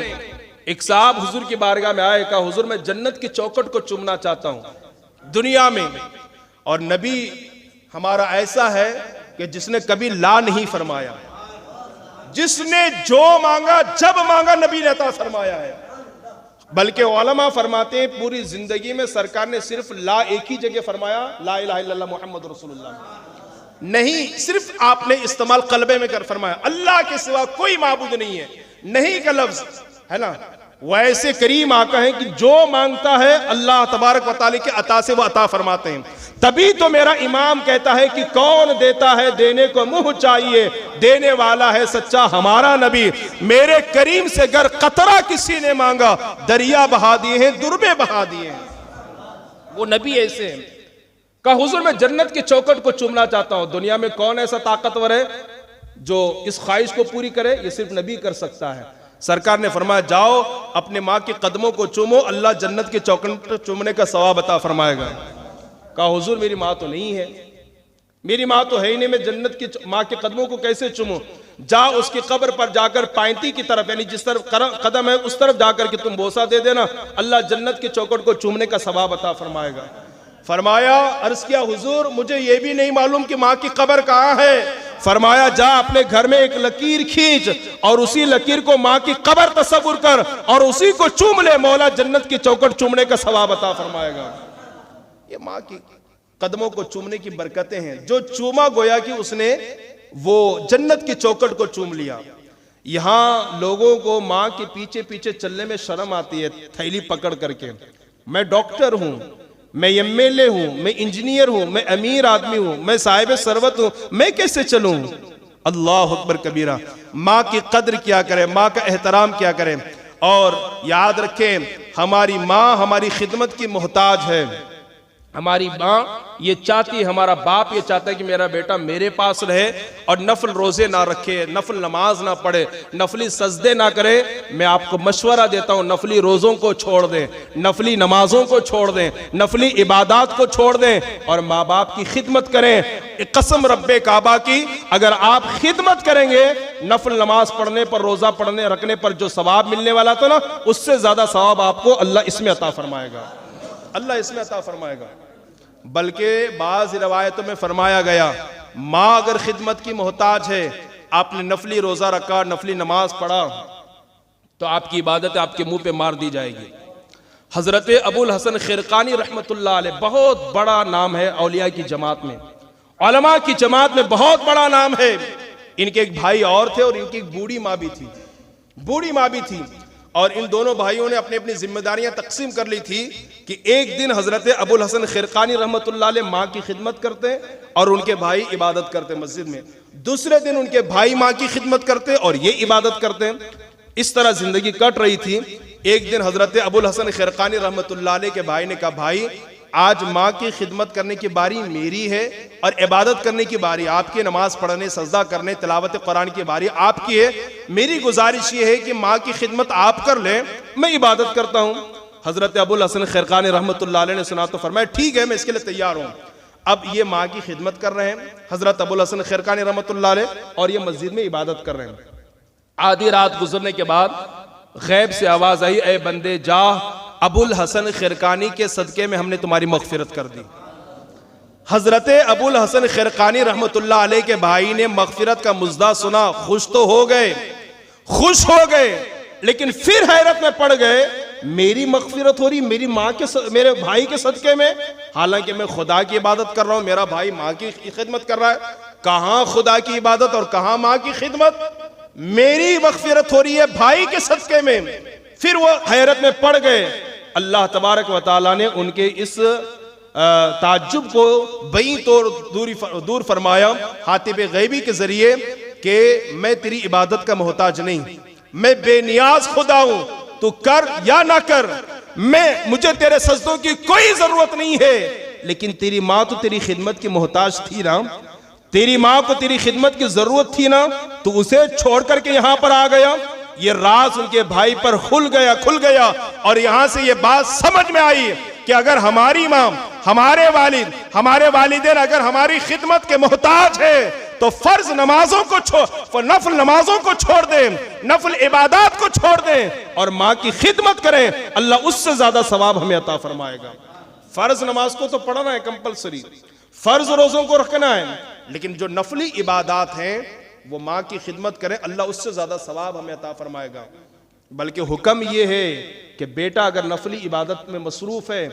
एक साहब हुजूर की बारगाह में आए, कहा हुजूर मैं जन्नत की चौखट को चूमना चाहता हूं दुनिया में, और नबी हमारा ऐसा है कि जिसने कभी ला नहीं फरमाया, जिसने जो मांगा जब मांगा नबी ने अता फरमाया है। बल्कि उलमा फरमाते हैं पूरी जिंदगी में सरकार ने सिर्फ ला एक ही जगह फरमाया, ला इलाहा इल्लल्लाह मुहम्मद रसूलुल्लाह नहीं, सिर्फ आपने इस्तेमाल कल्बे में कर फरमाया, अल्लाह के सिवा कोई माबूद नहीं है, नहीं का लफ्ज है ना। वैसे करीम आका है कि जो मांगता है अल्लाह तबारक व तआला के अता से वो अता फरमाते हैं। तभी तो मेरा इमाम कहता है कि कौन देता है देने को मुंह चाहिए, देने वाला है सच्चा हमारा नबी। मेरे करीम से अगर कतरा किसी ने मांगा दरिया बहा दिए हैं, दुर्बे बहा दिए हैं, वो नबी ऐसे हैं। कहा हुजूर मैं जन्नत की चौखट को चूमना चाहता हूं। दुनिया में कौन ऐसा ताकतवर है जो इस ख्वाहिश को पूरी करे? ये सिर्फ नबी कर सकता है। सरकार ने फरमाया जाओ अपने माँ के कदमों को चूमो, अल्लाह जन्नत के चौखट चूमने का सवाब अता फरमाएगा। कहा हुजूर मेरी माँ तो नहीं है, मेरी माँ तो है ही नहीं, मैं जन्नत की माँ के कदमों को कैसे चूमूं? जा उसकी कब्र पर जाकर पायंती की तरफ, यानी जिस तरफ कदम है उस तरफ जाकर के तुम बोसा दे देना, अल्लाह जन्नत के चौखट को चूमने का सवाब अता फरमाएगा। फरमाया, अर्ज किया हुजूर मुझे ये भी नहीं मालूम कि माँ की कब्र कहाँ है। फरमाया जा अपने घर में एक लकीर खींच और उसी लकीर को माँ की कब्र तस्वुर कर और उसी को चूम ले, मौला जन्नत की चौखट चूमने का सवाब अता फरमाएगा। ये माँ की कदमों को चूमने की बरकतें हैं। जो चूमा गोया कि उसने वो जन्नत की चौखट को चूम लिया। यहां लोगों को माँ के पीछे पीछे चलने में शर्म आती है, थैली पकड़ करके। मैं डॉक्टर हूं, मैं एमएलए हूं, मैं इंजीनियर हूं, मैं अमीर आदमी हूं, मैं साहिब सरवत हूं, मैं कैसे चलूं? अल्लाह अकबर कबीरा। माँ की कद्र क्या करें, माँ का एहतराम क्या करें। और याद रखें हमारी माँ हमारी खिदमत की मोहताज है। हमारी माँ ये चाहती, हमारा बाप ये चाहता है कि मेरा बेटा मेरे पास रहे और नफल रोजे ना रखे, नफल नमाज ना पढ़े, नफली सजदे ना करे। मैं आपको मशवरा देता हूँ नफली रोजों को छोड़ दें, नफली नमाजों को छोड़ दें, नफली इबादत को छोड़ दें और माँ बाप की खिदमत करें। कसम रब्बे काबा की, अगर आप खिदमत करेंगे नफल नमाज पढ़ने पर, रोजा पढ़ने रखने पर जो सवाब मिलने वाला था ना, उससे ज्यादा सवाब आपको अल्लाह इसमें अता फरमाएगा, अल्लाह इसमें अता फरमाएगा। बल्कि बाज़ रिवायतों में फरमाया गया माँ अगर खिदमत की मोहताज है, आपने नफली रोजा रखा, नफली नमाज पढ़ा, तो आपकी इबादत आपके मुंह पे मार दी जाएगी। हजरत अबुल हसन खिरकानी रहमतुल्लाह अलैह बहुत बड़ा नाम है औलिया की जमात में, उलमा की जमात में बहुत बड़ा नाम है। इनके एक भाई और थे और इनकी एक बूढ़ी माँ भी थी, बूढ़ी माँ भी थी। और इन दोनों भाइयों ने अपनी अपनी जिम्मेदारियां तकसीम कर ली थी कि एक दिन हजरत अबुल हसन खिरकानी रहमतुल्लाह अलैह माँ की खिदमत करते और उनके भाई इबादत करते मस्जिद में, दूसरे दिन उनके भाई माँ की खिदमत करते और ये इबादत करते। इस तरह जिंदगी कट रही थी। एक दिन हजरत अबुल हसन खिरकानी रहमतुल्लाह अलैह के भाई ने कहा भाई आज माँ की खिदमत करने की बारी मेरी है और इबादत करने की बारी आपकी, नमाज पढ़ने, सजदा करने, तिलावत कुरान की बारी आपकी है। मेरी गुजारिश ये है कि माँ की खिदमत आप कर लें, मैं इबादत करता हूँ। हजरत अबुल हसन खिरकानी रहमतुल्लाह अलैह ने सुना तो फरमाया ठीक है मैं इसके लिए तैयार हूँ। अब ये माँ की खिदमत कर रहे हैं हजरत अबुल हसन खिरकानी रहमतुल्लाह अलैह और ये मस्जिद में इबादत कर रहे हैं। आधी रात गुजरने के बाद गैब से आवाज आई, ए बंदे जा, अबुल हसन खिरकानी के सदके में हमने तुम्हारी मगफिरत कर दी। हजरत अबुल हसन खिरकानी रहमतुल्लाह अलैह के भाई ने मगफिरत का मुजदा सुना, खुश तो हो गए, खुश हो गए, लेकिन फिर हैरत में पड़ गए, मेरी मगफिरत हो रही मेरी माँ के मेरे भाई के सदके में, हालांकि मैं खुदा की इबादत कर रहा हूं, मेरा भाई माँ की खिदमत कर रहा है। कहां खुदा की इबादत और कहां माँ की खिदमत, मेरी मगफिरत हो रही है भाई के सदके में। फिर वो हैरत में पड़ गए। अल्लाह तबारक व तआला ने उनके इस ताज्जुब को बई तो दूर फरमाया हातिब गैबी के जरिए कि मैं तेरी इबादत का मोहताज नहीं, मैं बेनियाज खुदा हूं, तू कर या ना कर, मुझे तेरे सजदों की कोई जरूरत नहीं है। लेकिन तेरी माँ तो तेरी खिदमत की मोहताज थी ना, तेरी माँ को तेरी खिदमत की जरूरत थी ना, तो उसे छोड़ करके यहां पर आ गया। ये राज उनके भाई पर खुल गया और यहां से ये बात समझ में आई कि अगर हमारी माँ, हमारे वालिद, हमारे वालिदैन अगर हमारी खिदमत के मोहताज है तो फर्ज नमाजों को नफल नमाजों को छोड़ दें, नफल इबादत को छोड़ दें और माँ की खिदमत करें, अल्लाह उससे ज्यादा सवाब हमें अता फरमाएगा। फर्ज नमाज को तो पढ़ना है कंपलसरी, फर्ज रोजों को रखना है, लेकिन जो नफली इबादत हैं वो माँ की खिदमत करें, अल्लाह उससे ज्यादा सवाब हमें अता फरमाएगा। बल्कि हुक्म ये है कि बेटा अगर नफली इबादत में मसरूफ है,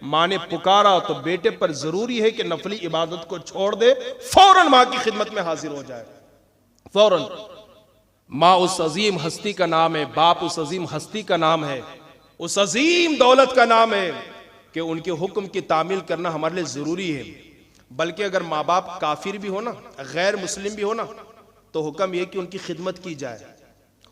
माँ ने पुकारा तो बेटे पर जरूरी है कि नफली इबादत को छोड़ दे, फौरन माँ की खिदमत में हाजिर हो जाए, फौरन। माँ उस अजीम हस्ती का नाम है, बाप उस अजीम हस्ती का नाम है, उस अजीम दौलत का नाम है कि उनके हुक्म की तामील करना हमारे लिए जरूरी है। बल्कि अगर माँ बाप काफिर भी हो ना, गैर मुस्लिम भी हो ना, तो हुक्म यह कि उनकी खिदमत की जाए।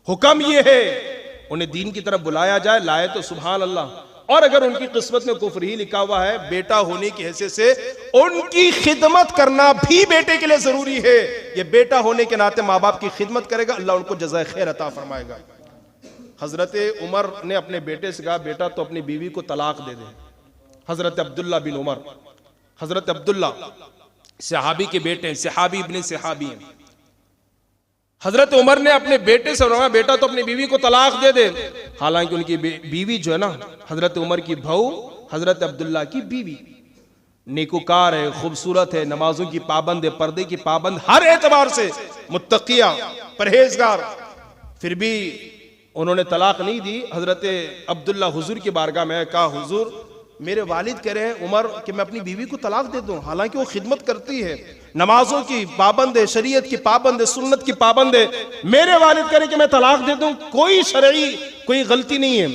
हुक्म यह है उन्हें दीन की तरफ बुलाया जाए, लाए तो सुभान अल्लाह। और अगर उनकी किस्मत में कुफ्र ही लिखा हुआ है, बेटा होने की हैसियत से उनकी खिदमत करना भी बेटे के लिए जरूरी है। ये बेटा होने के नाते माँ बाप की खिदमत करेगा, अल्लाह उनको जज़ाए खैर अता फरमाएगा। हजरत उमर ने अपने बेटे से कहा, बेटा तो अपनी बीवी को तलाक दे दे। हजरत अब्दुल्ला बिन उमर, हजरत अब्दुल्ला सहाबी के बेटे हैं, सहाबी इब्ने सहाबी हैं। हजरत उमर ने अपने बेटे से फरमाया, बेटा तो अपनी बीवी को तलाक दे दे। हालांकि उनकी बीवी जो है ना, हजरत उमर की बहू हजरत अब्दुल्ला की बीवी नेकुकार है, खूबसूरत है, नमाजों की पाबंद है, पर्दे की पाबंद, हर एतबार से मुत्तकिया, परहेजगार, फिर भी उन्होंने तलाक नहीं दी। हजरत अब्दुल्ला हुजूर की बारगाह में कहा, हुजूर मेरे वालिद कह रहे हैं उमर कि मैं अपनी बीवी को तलाक दे दूं, हालांकि वो खिदमत करती है, नमाजों की पाबंद है, शरीयत की पाबंद है, सुन्नत की पाबंद है, मेरे वालिद कह रहे कि मैं तलाक दे दूं, कोई शरई कोई गलती नहीं है,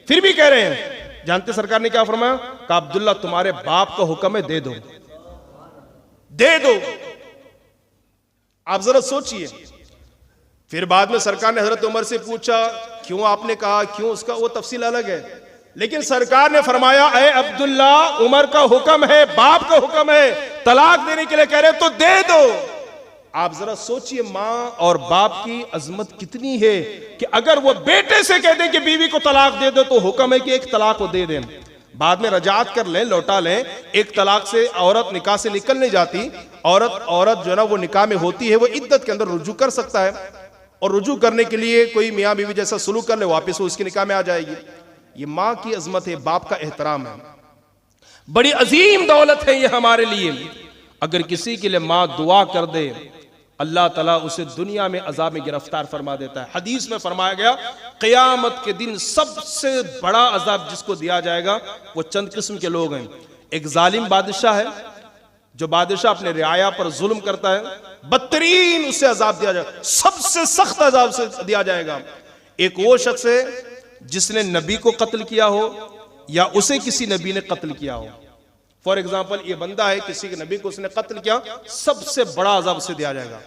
फिर भी कह रहे हैं। जानते सरकार ने क्या फरमाया? कहा, अब्दुल्ला तुम्हारे बाप का हुक्म है, दे दो, दे दो। आप जरा सोचिए। फिर बाद में सरकार ने हजरत उमर से पूछा, क्यों आपने कहा, क्यों, उसका वो तफसील अलग है, लेकिन सरकार ने फरमाया, ए अब्दुल्ला उमर का हुक्म है, बाप का हुक्म है, तलाक देने के लिए कह रहे तो दे दो। आप जरा सोचिए माँ और बाप की अजमत कितनी है कि अगर वो बेटे से कह दें कि बीवी को तलाक दे दो तो हुक्म है कि एक तलाक को दे दें, बाद में रजात कर लें, लौटा लें। एक तलाक से औरत निकाह से निकल नहीं जाती, औरत जो है ना वो निकाह में होती है, वो इद्दत के अंदर रुजू कर सकता है, और रुजू करने के लिए कोई मियाँ बीवी जैसा सुलूक कर ले, वापस वो उसके निकाह में आ जाएगी। ये माँ की अजमत है, बाप का एहतराम है, बड़ी अजीम दौलत है ये हमारे लिए। अगर किसी के लिए माँ दुआ कर दे, अल्लाह ताला उसे दुनिया में अजाब में गिरफ्तार फरमा देता है। हदीस में फरमाया गया, क़यामत के दिन सबसे बड़ा अजाब जिसको दिया जाएगा वो चंद किस्म के लोग हैं। एक जालिम बादशाह है, जो बादशाह अपने रियाया पर जुल्म करता है, बदतरीन उससे अजाब दिया जाएगा, सबसे सख्त अजाब से दिया जाएगा। एक वो शख्स है जिसने नबी को कत्ल किया हो या उसे किसी नबी ने कत्ल किया हो। फॉर एग्जाम्पल, ये बंदा है, किसी के नबी को उसने कत्ल किया, सबसे बड़ा अजाब उसे दिया जाएगा।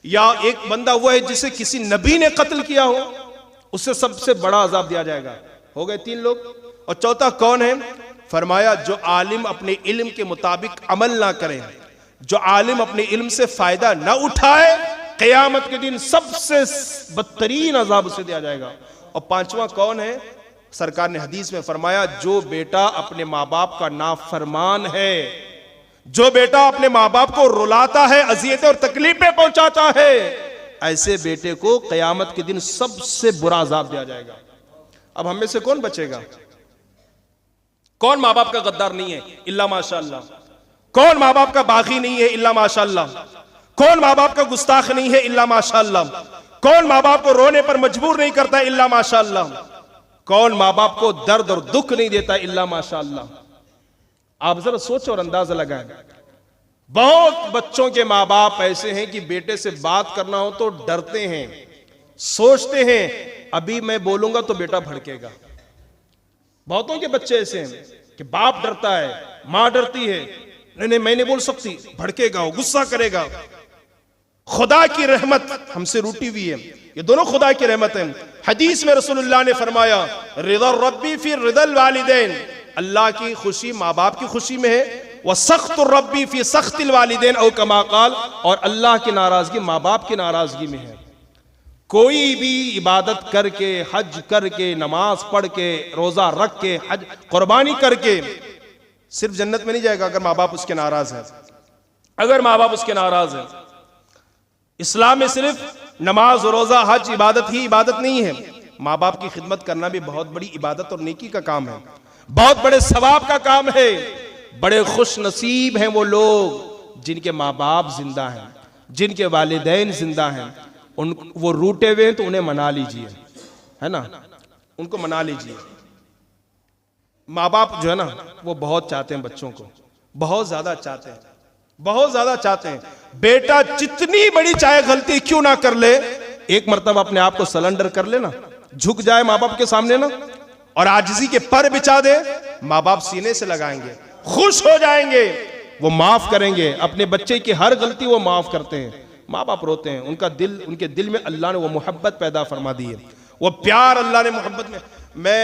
या एक बंदा वो है जिसे किसी नबी ने कत्ल किया हो, उससे सबसे बड़ा अजाब दिया जाएगा। हो गए 3 लोग। और चौथा कौन है? फरमाया, जो आलिम अपने इल्म के मुताबिक अमल ना करे, जो आलिम अपने इल्म से फायदा ना उठाए, क़यामत के दिन सबसे बदतरीन अजाब उसे दिया जाएगा। और 5वां कौन है? सरकार ने हदीस में फरमाया, जो बेटा अपने माँ बाप का नाफरमान है, जो बेटा अपने माँ बाप को रुलाता है, अजियतें और तकलीफें पहुंचाता है, ऐसे बेटे को क़यामत के दिन सबसे बुरा अजाब दिया जाएगा। अब हम में से कौन बचेगा? कौन माँ बाप का गद्दार नहीं है इल्ला माशाअल्लाह? कौन माँ बाप का बागी नहीं है इल्ला माशाअल्लाह? कौन माँ बाप का गुस्ताख नहीं है इल्ला माशाअल्लाह? कौन माँ बाप को रोने पर मजबूर नहीं करता इल्ला माशाअल्लाह? कौन माँ बाप को दर्द और दुख नहीं देता इल्ला माशाअल्लाह? आप जरा सोचो और अंदाजा लगाएं। बहुत बच्चों के माँ बाप ऐसे हैं कि बेटे से बात करना हो तो डरते हैं, सोचते हैं अभी मैं बोलूंगा तो बेटा भड़केगा। बहुतों के बच्चे ऐसे हैं कि बाप डरता है, मां डरती है, नहीं नहीं मैं नहीं बोल सकती, भड़केगा, वो गुस्सा करेगा। खुदा की रहमत हमसे रूठी हुई है, ये दोनों खुदा की रहमत है। हदीस में रसूलुल्लाह ने फरमाया रिदा रब्बी फी रिदल वालिदैन, अल्लाह की खुशी माँ बाप की खुशी में है, वह सख्त रब्बी फी सख्तिल वालिदैन औ कमा काल, और अल्लाह की नाराजगी माँ बाप की नाराजगी में है। कोई भी इबादत करके, हज करके, नमाज पढ़ के, रोजा रख के, हज कुर्बानी करके सिर्फ जन्नत में नहीं जाएगा अगर माँ बाप उसके नाराज है। अगर माँ बाप उसके नाराज है, इस्लाम में सिर्फ नमाज रोजा हज इबादत ही इबादत नहीं है, माँ बाप की खिदमत करना भी बहुत बड़ी इबादत और नेकी का काम है, बहुत बड़े सवाब का काम है। बड़े खुश नसीब हैं वो लोग जिनके माँ बाप जिंदा हैं, जिनके वालिदैन जिंदा हैं। उन वो रूठे हुए हैं तो उन्हें मना लीजिए, है ना, उनको मना लीजिए। माँ बाप जो है ना वो बहुत चाहते हैं बच्चों को, बहुत ज्यादा चाहते हैं, बहुत ज्यादा चाहते हैं। बेटा जितनी बड़ी चाहे गलती क्यों ना कर ले, एक मर्तबा अपने आप को सरेंडर कर ले ना, झुक जाए माँ बाप के सामने ना, और आजिज़ी के पर बिछा दे, माँ बाप सीने से लगाएंगे, खुश हो जाएंगे, वो माफ करेंगे। अपने बच्चे की हर गलती वो माफ करते हैं। माँ बाप रोते हैं, उनका दिल, उनके दिल में अल्लाह ने वो मोहब्बत पैदा फरमा दी है, वो प्यार अल्लाह ने मोहब्बत में। मैं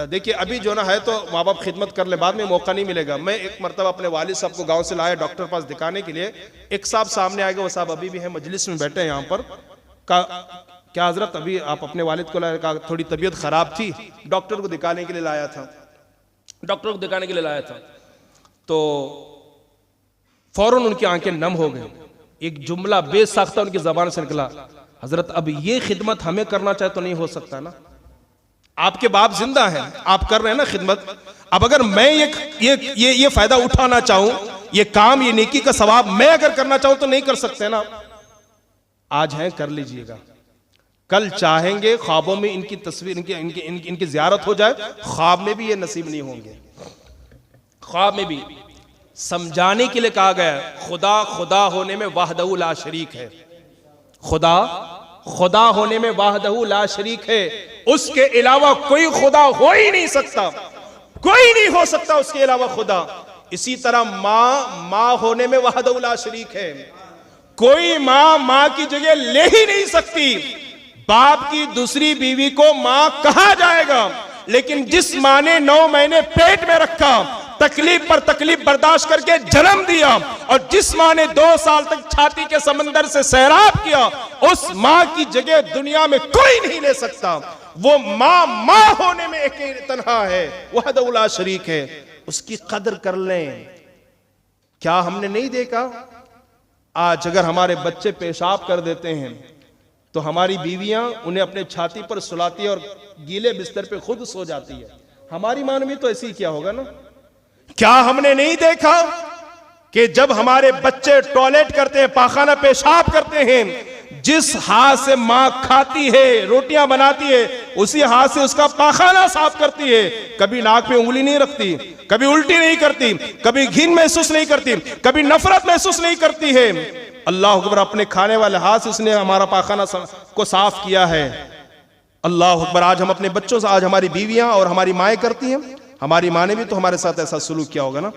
देखिए अभी जो ना है तो माँ बाप खिदमत कर ले, बाद में मौका नहीं मिलेगा। मैं एक मरतबा अपने वालिद साहब को गांव से लाया डॉक्टर पास दिखाने के लिए। एक साहब सामने आ गए, वो साहब अभी भी हैं मजलिस में बैठे हैं यहाँ पर। का क्या हजरत अभी आप अपने वालिद को लाए? कहा थोड़ी तबीयत खराब थी, डॉक्टर को दिखाने के लिए लाया था, डॉक्टर को दिखाने के लिए लाया था। तो फौरन उनकी आंखें नम हो गई। एक जुमला बेसाख्ता उनकी जबान से निकला, हजरत अब ये खिदमत हमें करना चाहे तो नहीं हो सकता ना? आपके बाप जिंदा हैं, आप कर रहे हैं ना खिदमत, अब अगर मैं ये फायदा उठाना चाहूं, ये काम, ये नेकी का सवाब मैं अगर करना चाहूं तो नहीं कर सकते ना? आज है कर लीजिएगा, कल चाहेंगे ख्वाबों में इनकी तस्वीर, इनकी ज़ियारत हो जाए, ख्वाब में भी ये नसीब नहीं होंगे। ख्वाब में भी समझाने के लिए कहा गया है, खुदा खुदा होने में वाहदहू ला शरीक है, खुदा खुदा होने में वाहदहू ला शरीक है, उसके अलावा कोई खुदा हो ही नहीं सकता, कोई नहीं हो सकता उसके अलावा खुदा। इसी तरह माँ होने में वाहदहू ला शरीक है, कोई माँ की जगह ले ही नहीं सकती। बाप की दूसरी बीवी को मां कहा जाएगा, लेकिन जिस मां ने 9 महीने पेट में रखा, तकलीफ पर तकलीफ बर्दाश्त करके जन्म दिया, और जिस मां ने 2 साल तक छाती के समंदर से सैराब किया, उस मां की जगह दुनिया में कोई नहीं ले सकता। वो मां होने में एक तन्हा है, वहदहू ला शरीक है, उसकी कदर कर लें। क्या हमने नहीं देखा आज अगर हमारे बच्चे पेशाब कर देते हैं तो हमारी बीवियां उन्हें अपने छाती पर सुलाती है और गीले बिस्तर पे खुद सो जाती है? हमारी मां ने भी तो ऐसे ही किया होगा ना? क्या हमने नहीं देखा कि जब हमारे बच्चे टॉयलेट करते हैं, पाखाना पेशाब करते हैं, जिस हाथ से मां खाती है, रोटियां बनाती है, उसी हाथ से उसका पाखाना साफ करती है। कभी नाक पे उंगली नहीं रखती, कभी उल्टी नहीं करती, कभी घिन महसूस नहीं करती, कभी नफरत महसूस नहीं करती है। अल्लाह अकबर, अपने खाने वाले हाथ से उसने हमारा पाखाना को साफ किया है। अल्लाह अकबर, आज हम अपने बच्चों से, आज हमारी बीवियां और हमारी माएँ करती हैं। हमारी माँ ने भी तो हमारे साथ ऐसा सुलूक किया होगा ना?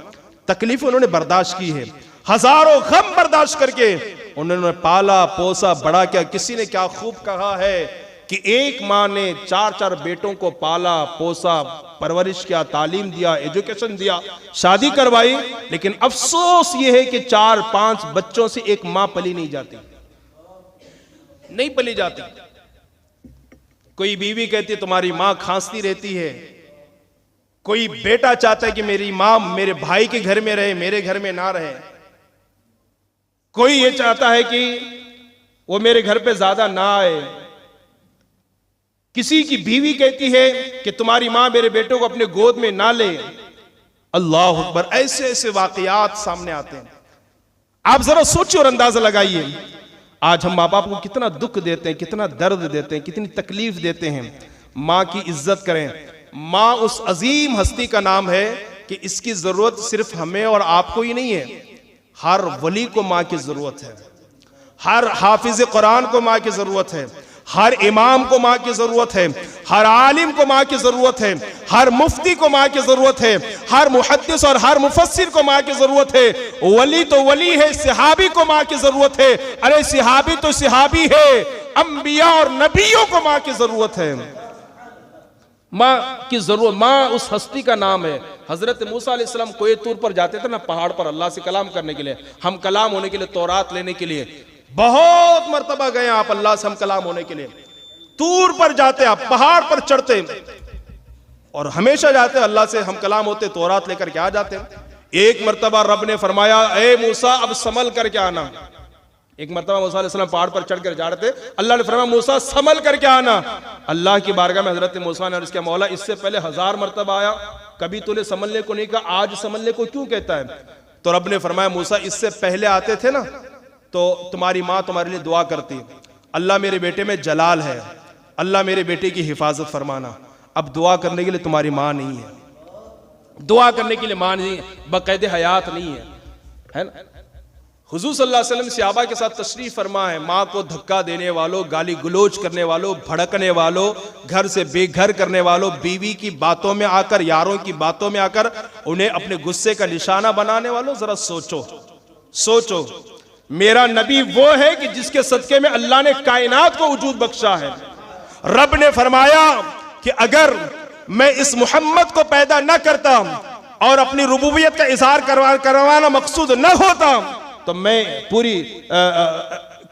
तकलीफ उन्होंने बर्दाश्त की है, हजारों गम बर्दाश्त करके उन्होंने पाला पोसा बड़ा किया। किसी ने क्या खूब कहा है कि एक माँ ने 4-4 बेटों को पाला पोसा, परवरिश किया, तालीम दिया, एजुकेशन दिया, शादी करवाई, लेकिन अफसोस यह है कि 4-5 बच्चों से एक माँ पली नहीं जाती, नहीं पली जाती। कोई बीवी कहती है तुम्हारी माँ खांसती रहती है, कोई बेटा चाहता है कि मेरी माँ मेरे भाई के घर में रहे, मेरे घर में ना रहे, कोई ये चाहता है कि वो मेरे घर पे ज्यादा ना आए। किसी की बीवी कहती है कि तुम्हारी मां मेरे बेटे को अपने गोद में ना ले। अल्लाह अकबर, ऐसे ऐसे वाकयात सामने आते हैं। आप जरा सोचिए और अंदाजा लगाइए, आज हम माँ बाप को कितना दुख देते हैं, कितना दर्द देते हैं, कितनी तकलीफ देते हैं। माँ की इज्जत करें। माँ उस अजीम हस्ती का नाम है कि इसकी जरूरत सिर्फ हमें और आपको ही नहीं है, हर वली को माँ की जरूरत है, हर हाफिज कुरान को माँ की जरूरत है, हर इमाम को माँ की जरूरत है, हर आलिम को माँ की जरूरत है, हर मुफ्ती को माँ की जरूरत है, हर मुहद्दिस और हर मुफस्सिर को माँ की जरूरत है। वली तो वली है, सिहाबी को माँ की जरूरत है। अरे सिहाबी तो सिहाबी है, अंबिया और नबियों को माँ की जरूरत है। माँ की जरूरत, माँ उस हस्ती का नाम है। हजरत मूसा अलैहिस्सलाम कोई तूर पर जाते थे ना, पहाड़ पर अल्लाह से कलाम करने के लिए, हम कलाम होने के लिए, तौरात लेने के लिए बहुत मर्तबा गए आप अल्लाह से हम कलाम होने के लिए। तूर पर जाते, आप पहाड़ पर चढ़ते और हमेशा जाते अल्लाह से हम कलाम होते, तौरात लेकर के आ जाते। एक मर्तबा रब ने फरमाया, ए मूसा अब संभल करके आना। एक मर्तबा मूसा अलैहिस्सलाम पहाड़ पर चढ़कर जा रहे थे, अल्लाह ने फरमाया मूसा संभल करके आना। अल्लाह की बारगाह में हजरत मूसा ने अर्ज़ किया, मौला इससे पहले 1000 मर्तबा आया, कभी तूने संभलने को नहीं कहा, आज संभलने को क्यों कहता है? तो रब ने फरमाया मूसा इससे पहले आते थे ना तो तुम्हारी माँ तुम्हारे लिए दुआ करती, अल्लाह मेरे बेटे में जलाल है, अल्लाह मेरे बेटे की हिफाजत फरमाना। अब दुआ करने के लिए तुम्हारी माँ नहीं है, दुआ करने के लिए माँ नहीं है, बाकायदे हयात नहीं है ना। हुजूर सल्लल्लाहु अलैहि वसल्लम सहाबा के साथ तशरीफ फरमा है। माँ को धक्का देने वालों, गाली गलोच करने वालों, भड़कने वालों, घर से बेघर करने वालों, बीवी की बातों में आकर, यारों की बातों में आकर उन्हें अपने गुस्से का निशाना बनाने वालों, जरा सोचो सोचो। मेरा नबी वो है कि जिसके सदके में अल्लाह ने कायनात को वजूद बख्शा है। रब ने फरमाया कि अगर मैं इस मोहम्मद को पैदा न करता और अपनी रुबूबियत का इजहार करवाना मकसूद न होता तो मैं पूरी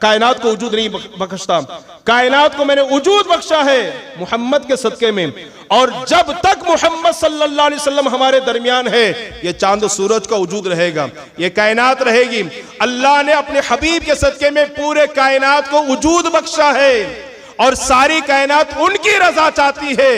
कायनात को वजूद नहीं बख्शता। कायनात को मैंने वजूद बख्शा है मोहम्मद के सदके में, और जब तक मोहम्मद सल्लल्लाहु अलैहि वसल्लम हमारे दरमियान है, ये चांद सूरज का वजूद रहेगा, ये कायनात रहेगी। अल्लाह ने अपने हबीब के सदके में पूरे कायनात को वजूद बख्शा है, और सारी कायनात उनकी रजा चाहती है,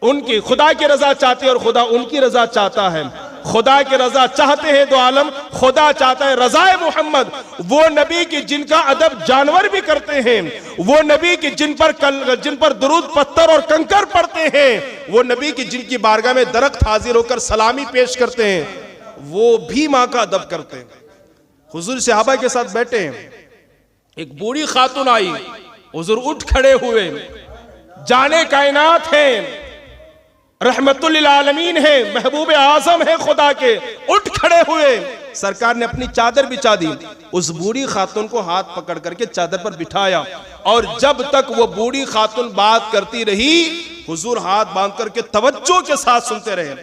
उनकी खुदा की रजा चाहती है, और खुदा उनकी रजा चाहता है। खुदा की रजा चाहते हैं दो आलम, खुदा चाहता है रजाए मोहम्मद। वो नबी की जिनका अदब जानवर भी करते हैं, वो नबी की जिन पर दुरूद पत्थर और कंकर पड़ते हैं, वो नबी की जिनकी बारगाह में दरख्त हाजिर होकर सलामी पेश करते हैं, वो भी माँ का अदब करते हैं। हुजूर सहाबा के साथ बैठे हैं, एक बूढ़ी खातून आई, हुजूर उठ खड़े हुए, जाने कायनात है, रहमतुल लिल आलमीन है, महबूब आजम है खुदा के, उठ खड़े हुए, सरकार ने अपनी चादर बिछा दी, उस बूढ़ी खातून को हाथ पकड़ करके चादर पर बिठाया, और जब तक वो बूढ़ी खातून बात करती रही, हुजूर हाथ बांध करके तवज्जो के साथ सुनते रहे,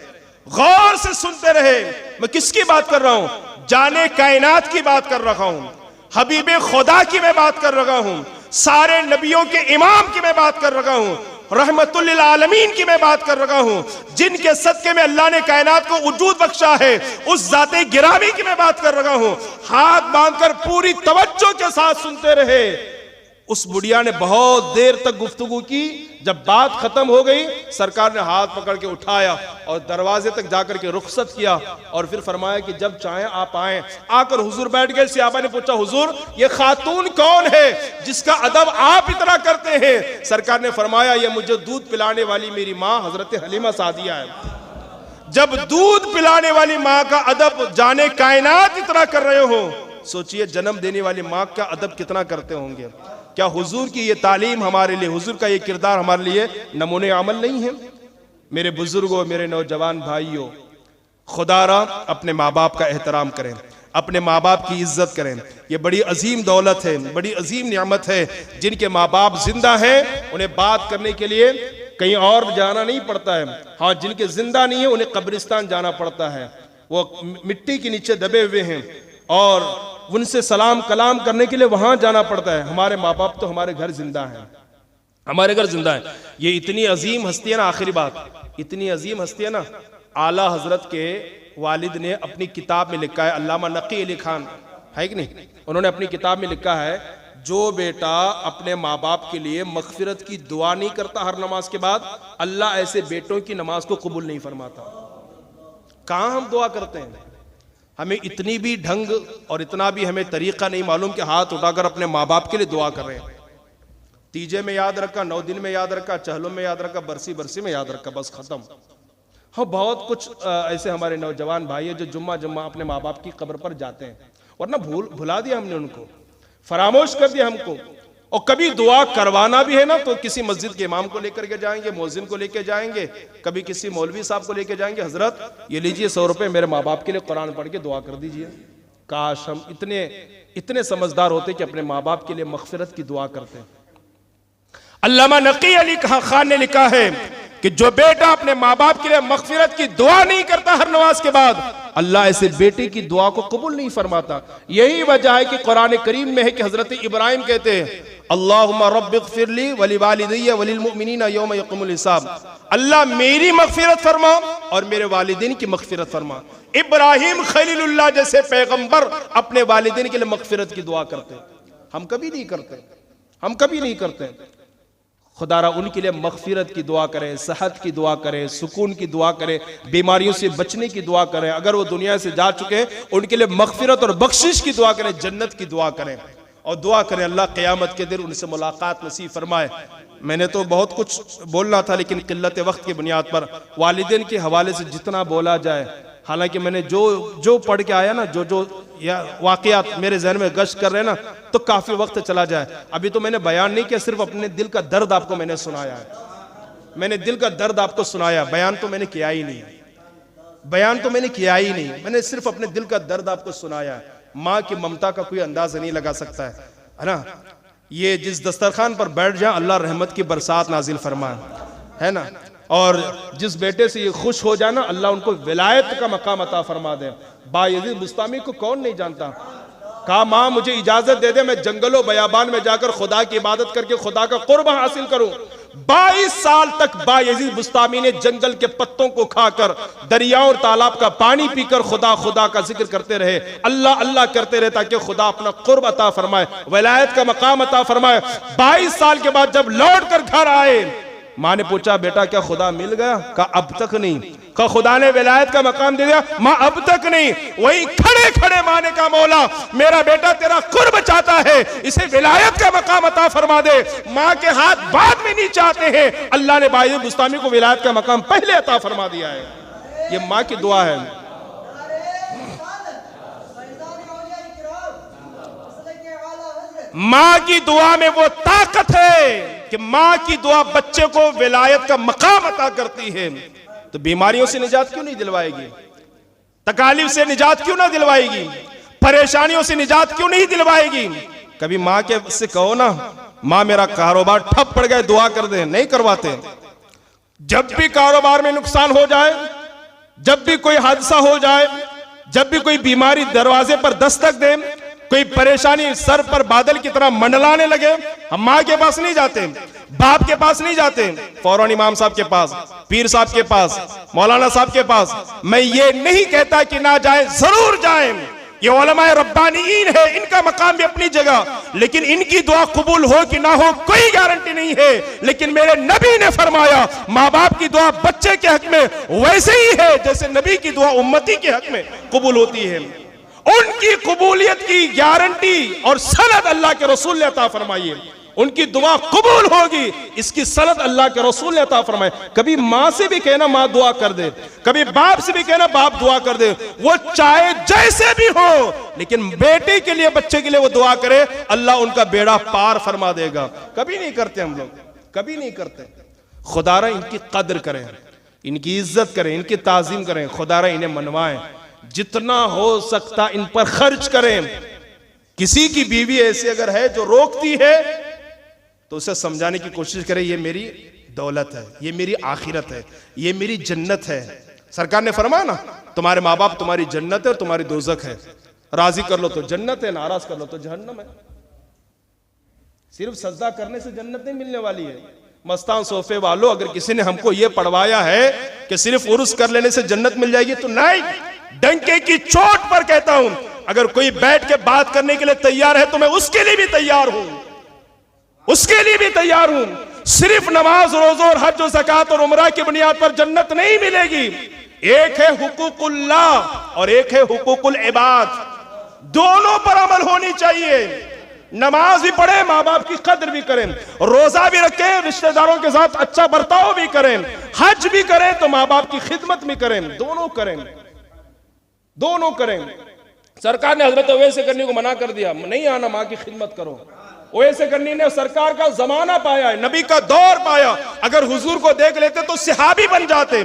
गौर से सुनते रहे। मैं किसकी बात कर रहा हूं? जाने कायनात की बात कर रहा हूं, हबीबे खुदा की मैं बात कर रहा हूं, सारे नबियों के इमाम की मैं बात कर रहा हूं, रहमतुल लिल आलमीन की मैं बात कर रहा हूं, जिनके सदके में अल्लाह ने कायनात को वजूद बख्शा है, उस जाते गिरामी की मैं बात कर रहा हूं। हाथ बांधकर पूरी तवज्जो के साथ सुनते रहे। उस बुढ़िया ने बहुत देर तक गुफ्तगू की, जब बात खत्म हो गई, सरकार ने हाथ पकड़ के उठाया और दरवाजे तक जाकर के रुखसत किया, और फिर फरमाया कि जब चाहें आप आए। आकर हुजूर बैठ गए। सहाबा ने पूछा, हुजूर ये खातून कौन है जिसका अदब आप इतना करते हैं? सरकार ने फरमाया, ये मुझे दूध पिलाने वाली मेरी माँ हजरत हलीमा सादिया है। जब दूध पिलाने वाली माँ का अदब जाने कायनात इतना कर रहे हो, सोचिए जन्म देने वाली माँ का अदब कितना करते होंगे। क्या हुजूर की ये तालीम हमारे लिए, हुजूर का ये किरदार हमारे लिए नमूने अमल नहीं है? मेरे बुजुर्गों, मेरे नौजवान भाइयों, खुदारा अपने माँ बाप का एहतराम करें, अपने माँ बाप की इज्जत करें। ये बड़ी अजीम दौलत है, बड़ी अजीम नियामत है। जिनके माँ बाप जिंदा हैं उन्हें बात करने के लिए कहीं और जाना नहीं पड़ता है। हाँ, जिनके जिंदा नहीं है उन्हें कब्रिस्तान जाना पड़ता है, वो मिट्टी के नीचे दबे हुए हैं, और उनसे सलाम कलाम करने के लिए वहां जाना पड़ता है। हमारे माँ बाप तो हमारे घर जिंदा हैं, हमारे घर जिंदा है। ये इतनी अजीम हस्ती है ना, आखिरी बात, इतनी अजीम हस्ती है ना, आला हजरत के वालिद ने अपनी किताब में लिखा है, अल्लामा नकी अली खान है कि नहीं, उन्होंने अपनी किताब में लिखा है, जो बेटा अपने माँ बाप के लिए मगफिरत की दुआ नहीं करता हर नमाज के बाद, अल्लाह ऐसे बेटों की नमाज को कबूल नहीं फरमाता। कहाँ हम दुआ करते हैं? हमें इतनी भी ढंग और इतना भी हमें तरीका नहीं मालूम कि हाथ उठाकर अपने माँ बाप के लिए दुआ कर रहे हैं। तीजे में याद रखा, 9 दिन में याद रखा, चहलों में याद रखा, बरसी बरसी में याद रखा, बस खत्म। हाँ, बहुत कुछ ऐसे हमारे नौजवान भाई है जो जुम्मा जुम्मा अपने माँ बाप की कब्र पर जाते हैं, वरना भुला दिया हमने उनको, फरामोश कर दिया हमको। और कभी दुआ करवाना भी है ना तो किसी मस्जिद के इमाम को लेकर के जाएंगे, मौजिन को लेकर जाएंगे, कभी किसी मौलवी साहब को लेकर जाएंगे, हजरत ये लीजिए 100 रुपए मेरे माँ बाप के लिए कुरान पढ़ के दुआ कर दीजिए। काश हम इतने समझदार होते कि अपने माँ बाप के लिए मगफिरत की दुआ करते। अल्लामा नकी अली खान ने लिखा है कि जो बेटा अपने माँ बाप के लिए मगफिरत की दुआ नहीं करता हर नमाज के बाद, अल्लाह ऐसे बेटे की दुआ को कबूल नहीं फरमाता। यही वजह है कि कुरान करीम में है कि हजरत इब्राहिम कहते हैं, अल्लाहुम्मा रब्बिग़फिरली वली वालिदैया वलिल मुमिनीना यौम यक़ूमुल हिसाब, अल्लाह मेरी मगफिरत फरमा और मेरे वालिदैन की मगफिरत फरमा। इब्राहिम खलीलुल्लाह जैसे पैगंबर अपने वालिदैन के लिए मगफिरत की दुआ करते, हम कभी नहीं करते, हम कभी नहीं करते। खुदारा उनके लिए मगफिरत की दुआ करें, सेहत की दुआ करें, सुकून की दुआ करें, बीमारियों से बचने की दुआ करें। अगर वो दुनिया से जा चुके हैं उनके लिए मगफिरत और बख्शिश की दुआ करें, जन्नत की दुआ करें और दुआ करें अल्लाह क़यामत के दिन उनसे मुलाकात नसीब फरमाए। मैंने तो बहुत कुछ बोलना था लेकिन किल्लत वक्त की बुनियाद पर वालिदैन के हवाले से जितना बोला जाए, हालांकि मैंने जो पढ़ के आया ना, जो या वाकयात मेरे जहन में गश्त कर रहे हैं ना, तो काफी वक्त चला जाए। अभी तो मैंने बयान नहीं किया, सिर्फ अपने दिल का दर्द आपको मैंने सुनाया है। मैंने दिल का दर्द आपको सुनाया, बयान तो मैंने किया ही नहीं, बयान तो मैंने किया ही नहीं, मैंने सिर्फ अपने दिल का दर्द आपको सुनाया है। माँ की ममता का कोई अंदाजा नहीं लगा सकता है ना। ये जिस दस्तरखान पर बैठ जाए अल्लाह रहमत की बरसात नाजिल फरमाए, है ना। और जिस बेटे से ये खुश हो जाए ना, अल्लाह उनको विलायत का मकाम अता फरमा दे। बायजीद बुस्तामी को कौन नहीं जानता? कहा माँ मुझे इजाजत दे दे, मैं जंगलों बयाबान में जाकर खुदा की इबादत करके खुदा का कुर्ब हासिल करूं। 22 साल तक बायजीद बुस्तामी ने जंगल के पत्तों को खाकर, दरियाओं और तालाब का पानी पीकर खुदा खुदा का जिक्र करते रहे, अल्लाह अल्लाह करते रहे ताकि खुदा अपना कुर्ब अता फरमाए, विलायत का मकाम अता फरमाए। 22 साल के बाद जब लौट कर घर आए, माँ ने पूछा बेटा क्या खुदा मिल गया? कहा अब तक नहीं। कहा खुदा ने विलायत का मकाम दे दिया? माँ अब तक नहीं। वही खड़े खड़े माँ ने कहा मौला मेरा बेटा तेरा कुर्ब चाहता है, इसे विलायत का मकाम अता फरमा दे। माँ के हाथ बाद में नहीं चाहते हैं, अल्लाह ने बायजीद बुस्तामी को विलायत का मकाम पहले अता फरमा दिया है। ये माँ की दुआ है। माँ की दुआ में वो ताकत है कि माँ की दुआ बच्चे को विलायत का मकाम अता करती है। तो बीमारियों से निजात क्यों नहीं दिलवाएगी? तकालीफ से निजात क्यों ना दिलवाएगी? परेशानियों से निजात क्यों नहीं दिलवाएगी? कभी माँ के से कहो ना माँ मेरा कारोबार ठप पड़ गया दुआ कर दे, नहीं करवाते। जब भी कारोबार में नुकसान हो जाए, जब भी कोई हादसा हो जाए, जब भी कोई बीमारी दरवाजे पर दस्तक दे, कोई परेशानी सर पर बादल की तरह मंडलाने लगे, हम माँ के पास नहीं जाते, बाप के पास नहीं जाते, फौरन इमाम साहब के पास, पीर साहब के पास, मौलाना साहब के पास। मैं ये नहीं कहता कि ना जाए, जरूर जाए, ये उलमाए रब्बानीन है, इनका मकाम भी अपनी जगह, लेकिन इनकी दुआ कबूल हो कि ना हो कोई गारंटी नहीं है। लेकिन मेरे नबी ने फरमाया माँ बाप की दुआ बच्चे के हक में वैसे ही है जैसे नबी की दुआ उम्मती के हक में कबूल होती है। उनकी कबूलियत की गारंटी और सनद अल्लाह के रसूल ने अता फरमाई है। उनकी दुआ कबूल होगी, इसकी सनद अल्लाह के रसूल ने अता फरमाए। कभी माँ से भी कहना माँ दुआ कर दे, कभी बाप से भी कहना बाप दुआ कर दे, वो चाहे जैसे भी हो, लेकिन बेटे के लिए बच्चे के लिए वो दुआ करे, अल्लाह उनका बेड़ा पार फरमा देगा। कभी नहीं करते हम लोग, कभी नहीं करते। खुदारा इनकी कदर करें, इनकी इज्जत करें, इनकी ताजीम करें, खुदारा इन्हें मनवाएं, जितना हो सकता इन पर खर्च करें। किसी की बीवी ऐसी अगर है जो रोकती है तो उसे समझाने की कोशिश करें, ये मेरी दौलत है, ये मेरी आखिरत है, ये मेरी जन्नत है। सरकार ने फरमाया ना तुम्हारे माँ बाप तुम्हारी जन्नत है और तुम्हारी दोजख है, राजी कर लो तो जन्नत है, नाराज कर लो तो जहन्नम है। सिर्फ सजदा करने से जन्नत नहीं मिलने वाली है। मस्तान सोफे वालों, अगर किसी ने हमको ये पढ़वाया है कि सिर्फ उर्स कर लेने से जन्नत मिल जाएगी तो नहीं, डंके की चोट पर कहता हूं, अगर कोई बैठ के बात करने के लिए तैयार है तो मैं उसके लिए भी तैयार हूं, उसके लिए भी तैयार हूं। सिर्फ नमाज, रोज़ा और हज और ज़कात और उम्रा की बुनियाद पर जन्नत नहीं मिलेगी। एक है हुकूकुल्लाह और एक है हुकूकुल इबाद, दोनों पर अमल होनी चाहिए। नमाज भी पढ़े, माँ बाप की कद्र भी करें, रोजा भी रखें, रिश्तेदारों के साथ अच्छा बर्ताव भी करें, हज भी करें तो माँ बाप की खिदमत भी करें, दोनों करें, दोनों करें। सरकार ने हजरत ओवैस करनी को मना कर दिया, नहीं आना, माँ की खिदमत करो। ओवैस करनी ने सरकार का जमाना पाया है, नबी का दौर पाया। अगर हुजूर को देख लेते तो सहाबी बन जाते।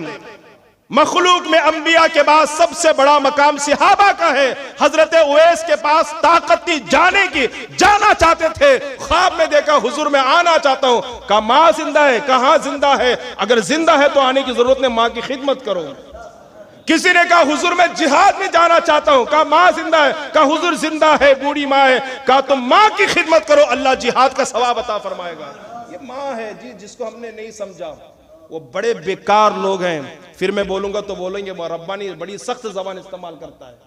मखलूक में अंबिया के बाद सबसे बड़ा मकाम सहाबा का है। हजरत ओवैस के पास ताकत थी जाने की, जाना चाहते थे, ख्वाब में देखा हुजूर में आना चाहता हूं। कहा माँ जिंदा है, कहां जिंदा है? अगर जिंदा है तो आने की जरूरत नहीं, माँ की खिदमत करो। किसी ने कहा हुजूर मैं जिहाद में जाना चाहता हूं, कहा माँ जिंदा है, कहा हुजूर जिंदा है, बूढ़ी माँ है, कहा तुम माँ की खिदमत करो, अल्लाह जिहाद का सवाब अता फरमाएगा। ये माँ है जी, जिसको हमने नहीं समझा। वो बड़े बेकार लोग हैं, फिर मैं बोलूंगा तो बोलेंगे वो रब्बानी बड़ी सख्त जबान इस्तेमाल करता है।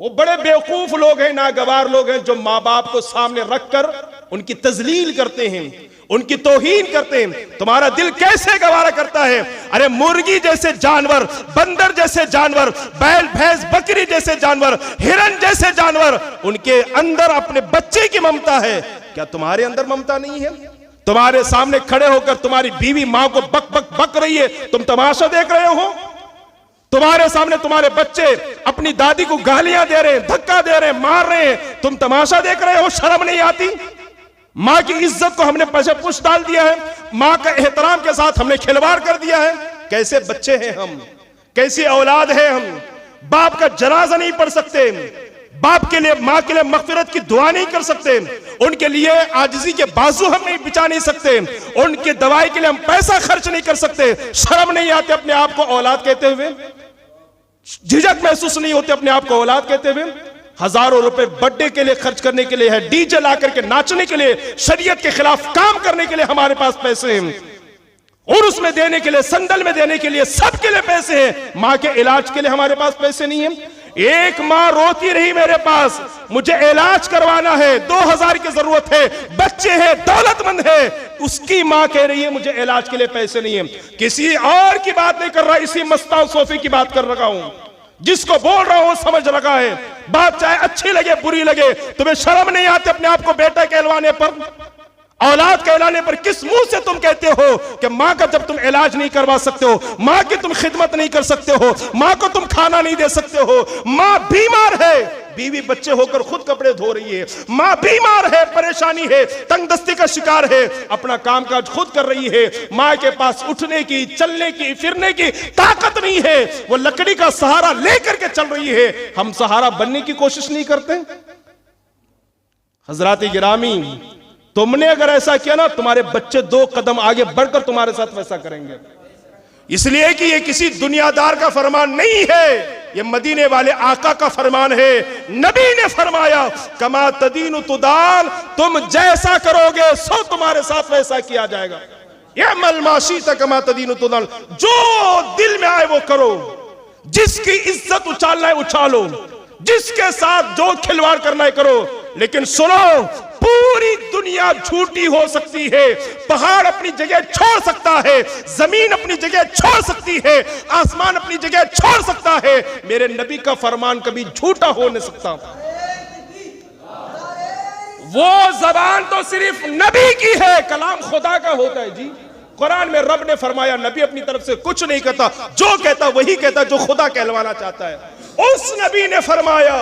वो बड़े बेवकूफ लोग हैं, नागवार लोग हैं, जो माँ बाप को सामने रखकर उनकी तजलील करते हैं, उनकी तौहीन करते हैं। तुम्हारा दिल कैसे गवारा करता है? अरे मुर्गी जैसे जानवर, बंदर जैसे जानवर, बैल भैंस बकरी जैसे जानवर, हिरन जैसे जानवर, उनके अंदर अपने बच्चे की ममता है। क्या तुम्हारे अंदर ममता नहीं है? तुम्हारे सामने खड़े होकर तुम्हारी बीवी मां को बक बक बक रही है, तुम तमाशा देख रहे हो? तुम्हारे सामने तुम्हारे बच्चे अपनी दादी को गालियां दे रहे हैं, धक्का दे रहे हैं, मार रहे हैं, तुम तमाशा देख रहे हो? शर्म नहीं आती? मां की इज्जत को हमने पसे पुश डाल दिया है, मां का एहतराम के साथ हमने खिलवाड़ कर दिया है। कैसे बच्चे हैं हम, कैसी औलाद है हम? बाप का जनाजा नहीं पढ़ सकते, बाप के लिए मां के लिए मगफिरत की दुआ नहीं कर सकते, उनके लिए आजिज़ी के बाजू हम नहीं बिछा नहीं सकते, उनकी दवाई के लिए हम पैसा खर्च नहीं कर सकते। शर्म नहीं आती अपने आप को औलाद कहते हुए? झिझक महसूस नहीं होती अपने आप को औलाद कहते हुए? हजारों रुपए बर्थडे के लिए खर्च करने के लिए है, डीजे ला करके नाचने के लिए, शरीयत के खिलाफ काम करने के लिए हमारे पास पैसे हैं, और उसमें देने के लिए, संदल में देने के लिए, सबके लिए पैसे हैं। मां के इलाज के लिए हमारे पास पैसे नहीं है। एक मां रोती रही मेरे पास, मुझे इलाज करवाना है, 2000 की जरूरत है, बच्चे हैं, दौलतमंद है, उसकी मां कह रही है मुझे इलाज के लिए पैसे नहीं है। किसी और की बात नहीं कर रहा, इसी मस्तान सोफी की बात कर रहा हूं। जिसको बोल रहा हूं समझ रखा है, बात चाहे अच्छी लगे बुरी लगे। तुम्हें शर्म नहीं आती अपने आप को बेटा कहलवाने पर, औलाद कहलाने पर? किस मुंह से तुम कहते हो कि मां का जब तुम इलाज नहीं करवा सकते हो, मां की तुम खिदमत नहीं कर सकते हो, मां को तुम खाना नहीं दे सकते हो, मां बीमार है, बीवी बच्चे होकर खुद कपड़े धो रही है, मां बीमार है, परेशानी है, तंगदस्ती का शिकार है, अपना कामकाज खुद कर रही है, मां के पास उठने की, चलने की, फिरने की ताकत नहीं है, वो लकड़ी का सहारा लेकर के चल रही है। हम सहारा बनने की कोशिश नहीं करते? हजरात गिरामी, तुमने अगर ऐसा किया ना, तुम्हारे बच्चे 2 कदम आगे बढ़कर तुम्हारे साथ वैसा करेंगे। इसलिए कि ये किसी दुनियादार का फरमान नहीं है, ये मदीने वाले आका का फरमान है। नबी ने फरमाया कमा तदीनु तुदान, तुम जैसा करोगे सो तुम्हारे साथ वैसा किया जाएगा। ये मलमाशी तक कमा तदीनु तुदान, जो दिल में आए वो करो, जिसकी इज्जत उछालना है उछालो, जिसके साथ जो खिलवाड़ करना है करो। लेकिन सुनो, पूरी दुनिया झूठी हो सकती है, पहाड़ अपनी जगह छोड़ सकता है, जमीन अपनी जगह छोड़ सकती है, आसमान अपनी जगह छोड़ सकता है, मेरे नबी का फरमान कभी झूठा हो नहीं सकता। वो जबान तो सिर्फ नबी की है, कलाम खुदा का होता है जी। कुरान में रब ने फरमाया नबी अपनी तरफ से कुछ नहीं कहता, जो कहता वही कहता जो खुदा कहलवाना चाहता है। उस नबी ने फरमाया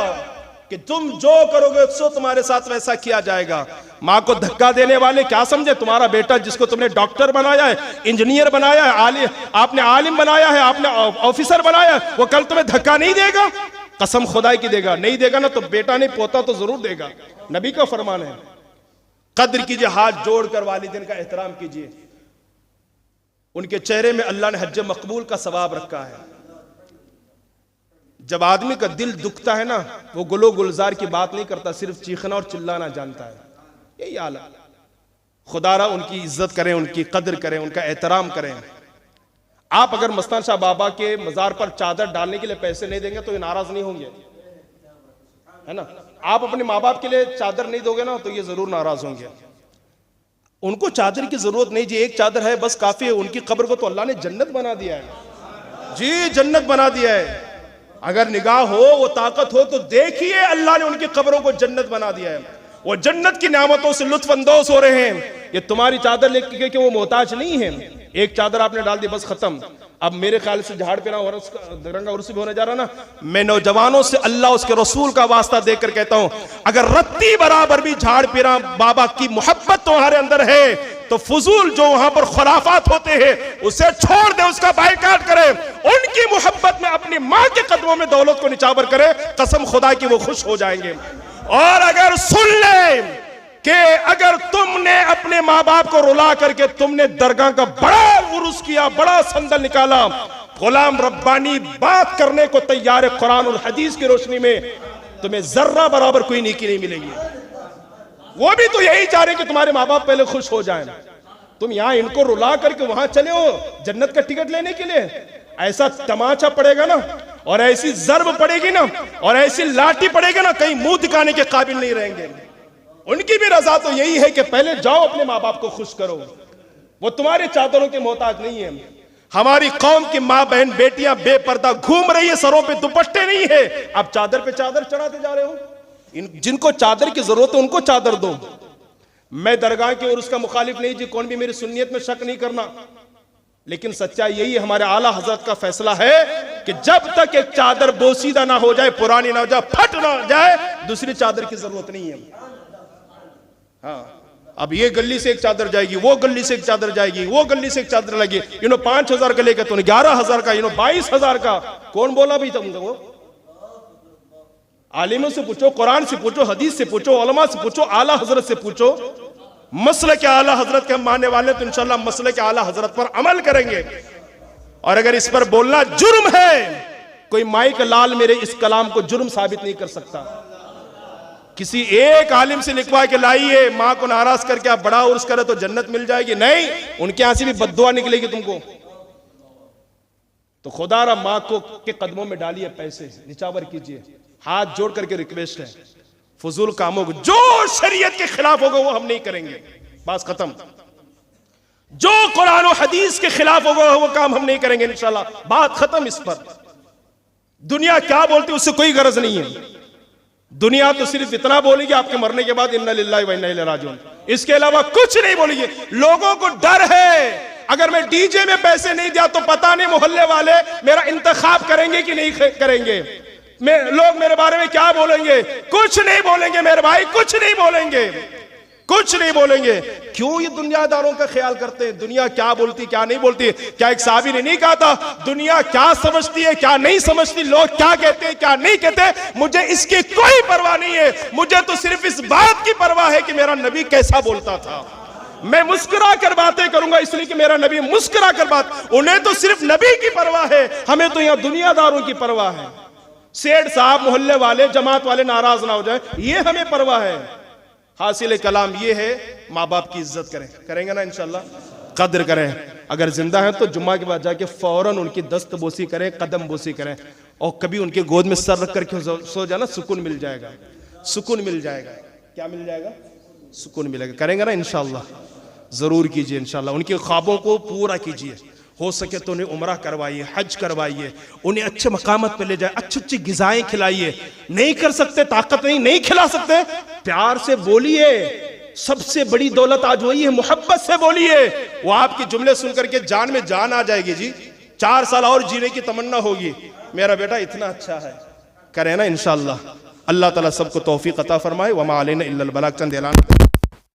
कि तुम जो करोगे सो तुम्हारे साथ वैसा किया जाएगा। मां को धक्का देने वाले क्या समझे? तुम्हारा बेटा जिसको तुमने डॉक्टर बनाया है, इंजीनियर बनाया है, आपने आलिम बनाया है, आपने ऑफिसर बनाया है, वो कल तुम्हें धक्का नहीं देगा? कसम खुदा की देगा। नहीं देगा ना तो बेटा नहीं पोता तो जरूर देगा। नबी का फरमान है। कद्र कीजिए, हाथ जोड़कर वालिदैन का एहतराम कीजिए, उनके चेहरे में अल्लाह ने हज मकबूल का सवाब रखा है। जब आदमी का दिल दुखता है ना, वो गुलो गुलजार की बात नहीं करता, सिर्फ चीखना और चिल्लाना जानता है। यही हाल है। खुदारा उनकी इज्जत करें, उनकी कदर करें, उनका एहतराम करें। आप अगर मस्तान शाह बाबा के मजार पर चादर डालने के लिए पैसे नहीं देंगे तो ये नाराज नहीं होंगे? है ना। आप अपने माँ बाप के लिए चादर नहीं दोगे ना तो ये जरूर नाराज होंगे। उनको चादर की जरूरत नहीं जी, एक चादर है बस काफी है। उनकी कब्र को तो अल्लाह ने जन्नत बना दिया है जी, जन्नत बना दिया है। अगर निगाह हो, वो ताकत हो तो देखिए, अल्लाह ने उनकी कब्रों को जन्नत बना दिया है। वो जन्नत की नेमतों से लुत्फ अंदोज हो रहे हैं। ये तुम्हारी चादर लेके कि वो मोहताज नहीं है। एक चादर आपने डाल दी बस खत्म। अब मेरे ख्याल से झाड़ पेरा और रंगा उर्स भी होने जा रहा ना। मैं नौजवानों से अल्लाह उसके रसूल का वास्ता देकर कहता हूं, अगर रत्ती बराबर भी झाड़ पेरा बाबा की मोहब्बत तुम्हारे अंदर है तो फजूल जो वहां पर खुराफात होते हैं उसे छोड़ दे, उसका बायकाट करे। उनकी मोहब्बत में अपनी मां के कदमों में दौलत को निचावर करे, कसम खुदा की वो खुश हो जाएंगे। और अगर सुन ले कि अगर तुमने अपने माँ बाप को रुला करके तुमने दरगाह का बड़ा उर्स किया, बड़ा संदल निकाला, गुलाम रब्बानी बात करने को तैयार है कुरान और हदीस की रोशनी में, तुम्हें जर्रा बराबर कोई नेकी नहीं मिलेगी। वो भी तो यही चाह रहे कि तुम्हारे माँ बाप पहले खुश हो जाएं। तुम यहां इनको रुला करके वहां चले हो जन्नत का टिकट लेने के लिए। ऐसा तमाचा पड़ेगा ना, और ऐसी जर्ब पड़ेगी ना, और ऐसी लाठी पड़ेगी ना, कहीं मुंह दिखाने के काबिल नहीं रहेंगे। उनकी भी रजा तो यही है कि पहले जाओ अपने माँ बाप को खुश करो। वो तुम्हारे चादरों के मोहताज नहीं है। हमारी कौम की माँ बहन बेटियां बेपर्दा घूम रही है, सरों पे दुपट्टे नहीं है। अब चादर पे चादर चढ़ाते जा रहे हो। जिनको चादर की जरूरत है उनको चादर दो। मैं दरगाह की और उसका मुखालिफ नहीं जी, कौन भी मेरी सुन्नियत में शक नहीं करना, लेकिन सच्चाई यही है, हमारे आला हजरत का फैसला है कि जब तक एक चादर बोसीदा ना हो जाए, पुरानी ना हो जाए, फट ना जाए, दूसरी चादर की जरूरत नहीं है। हाँ, अब ये गली से एक चादर जाएगी, वो गली से एक चादर जाएगी, वो गली से एक चादर लगी। 5,000 का लेकर तूने 11,000 का, 22,000 का, कौन बोला भी तुमको? वो आलिमों से पूछो, कुरान से पूछो, हदीस से पूछो, उलमा से पूछो, आला हजरत से पूछो। मसले के आला हजरत के हम मानने वाले तो इंशाल्लाह मसले के आला हजरत पर अमल करेंगे। और अगर इस पर बोलना जुर्म है, कोई माइक लाल मेरे इस कलाम को जुर्म साबित नहीं कर सकता। किसी एक आलिम से लिखवा के लाइए, मां को नाराज करके आप बड़ा उर्स करे तो जन्नत मिल जाएगी, नहीं, उनके यहां से भी बद्दुआ निकलेगी तुमको। तो खुदारा मां को के कदमों में डालिए, पैसे निचावर कीजिए, हाथ जोड़ करके रिक्वेस्ट है। फजूल कामों को जो शरीयत के खिलाफ होगा वो हम नहीं करेंगे, बस खत्म। जो कुरान और हदीस के खिलाफ होगा वो काम हम नहीं करेंगे इंशाल्लाह, बात खत्म। इस पर दुनिया क्या बोलती है उससे कोई गरज नहीं है। दुनिया तो सिर्फ इतना बोलेगी आपके मरने के बाद इन्ना लिल्लाहि व इन्ना इलैहि राजिऊन, इसके अलावा कुछ नहीं बोलेगी। लोगों को डर है, अगर मैं डीजे में पैसे नहीं दिया तो पता नहीं मोहल्ले वाले मेरा इंतखाब करेंगे कि नहीं करेंगे, लोग मेरे बारे में क्या बोलेंगे। कुछ नहीं बोलेंगे मेरे भाई, कुछ नहीं बोलेंगे, कुछ नहीं बोलेंगे। क्यों ये दुनियादारों का ख्याल करते हैं? दुनिया क्या बोलती क्या नहीं बोलती? क्या एक साहबी ने नहीं कहा था, दुनिया क्या समझती है क्या नहीं समझती, लोग क्या कहते हैं क्या नहीं कहते, मुझे इसकी कोई परवाह नहीं है। मुझे तो सिर्फ इस बात की परवाह है कि मेरा नबी कैसा बोलता था। मैं मुस्कुरा कर बातें करूंगा इसलिए कि मेरा नबी मुस्कुरा कर बात, उन्हें तो सिर्फ नबी की परवाह है, हमें तो यहां दुनियादारों की परवाह है। सेठ साहब, मोहल्ले वाले, जमात वाले नाराज ना हो जाए, ये हमें परवाह है। हासिल कलाम ये है, माँ बाप की इज्जत करें, करेंगे ना इंशाल्लाह, कद्र करें। अगर जिंदा है तो जुम्मा के बाद जाके फौरन उनकी दस्त बोसी करें, कदम बोसी करें, और कभी उनके गोद में सर रख करके सो जाना, सुकून मिल जाएगा, सुकून मिल जाएगा। क्या मिल जाएगा? सुकून मिलेगा। करेंगे ना इंशाल्लाह, जरूर कीजिए इंशाल्लाह। उनके ख्वाबों को पूरा कीजिए, हो सके तो उन्हें उम्रा करवाइए, हज करवाइए, उन्हें अच्छे मकामत पे ले जाए, अच्छी अच्छी गिज़ाएं खिलाइए। नहीं कर सकते, ताकत नहीं खिला सकते, प्यार से बोलिए। सबसे बड़ी दौलत आज वही है, मोहब्बत से बोलिए। वो आपके जुमले सुन करके जान में जान आ जाएगी जी, 4 साल और जीने की तमन्ना होगी, मेरा बेटा इतना अच्छा है। करें ना इंशाल्लाह। अल्लाह ताला सबको तौफीक अता फरमाए। वमा अलैना इल्लल बलाग। चंद ऐलान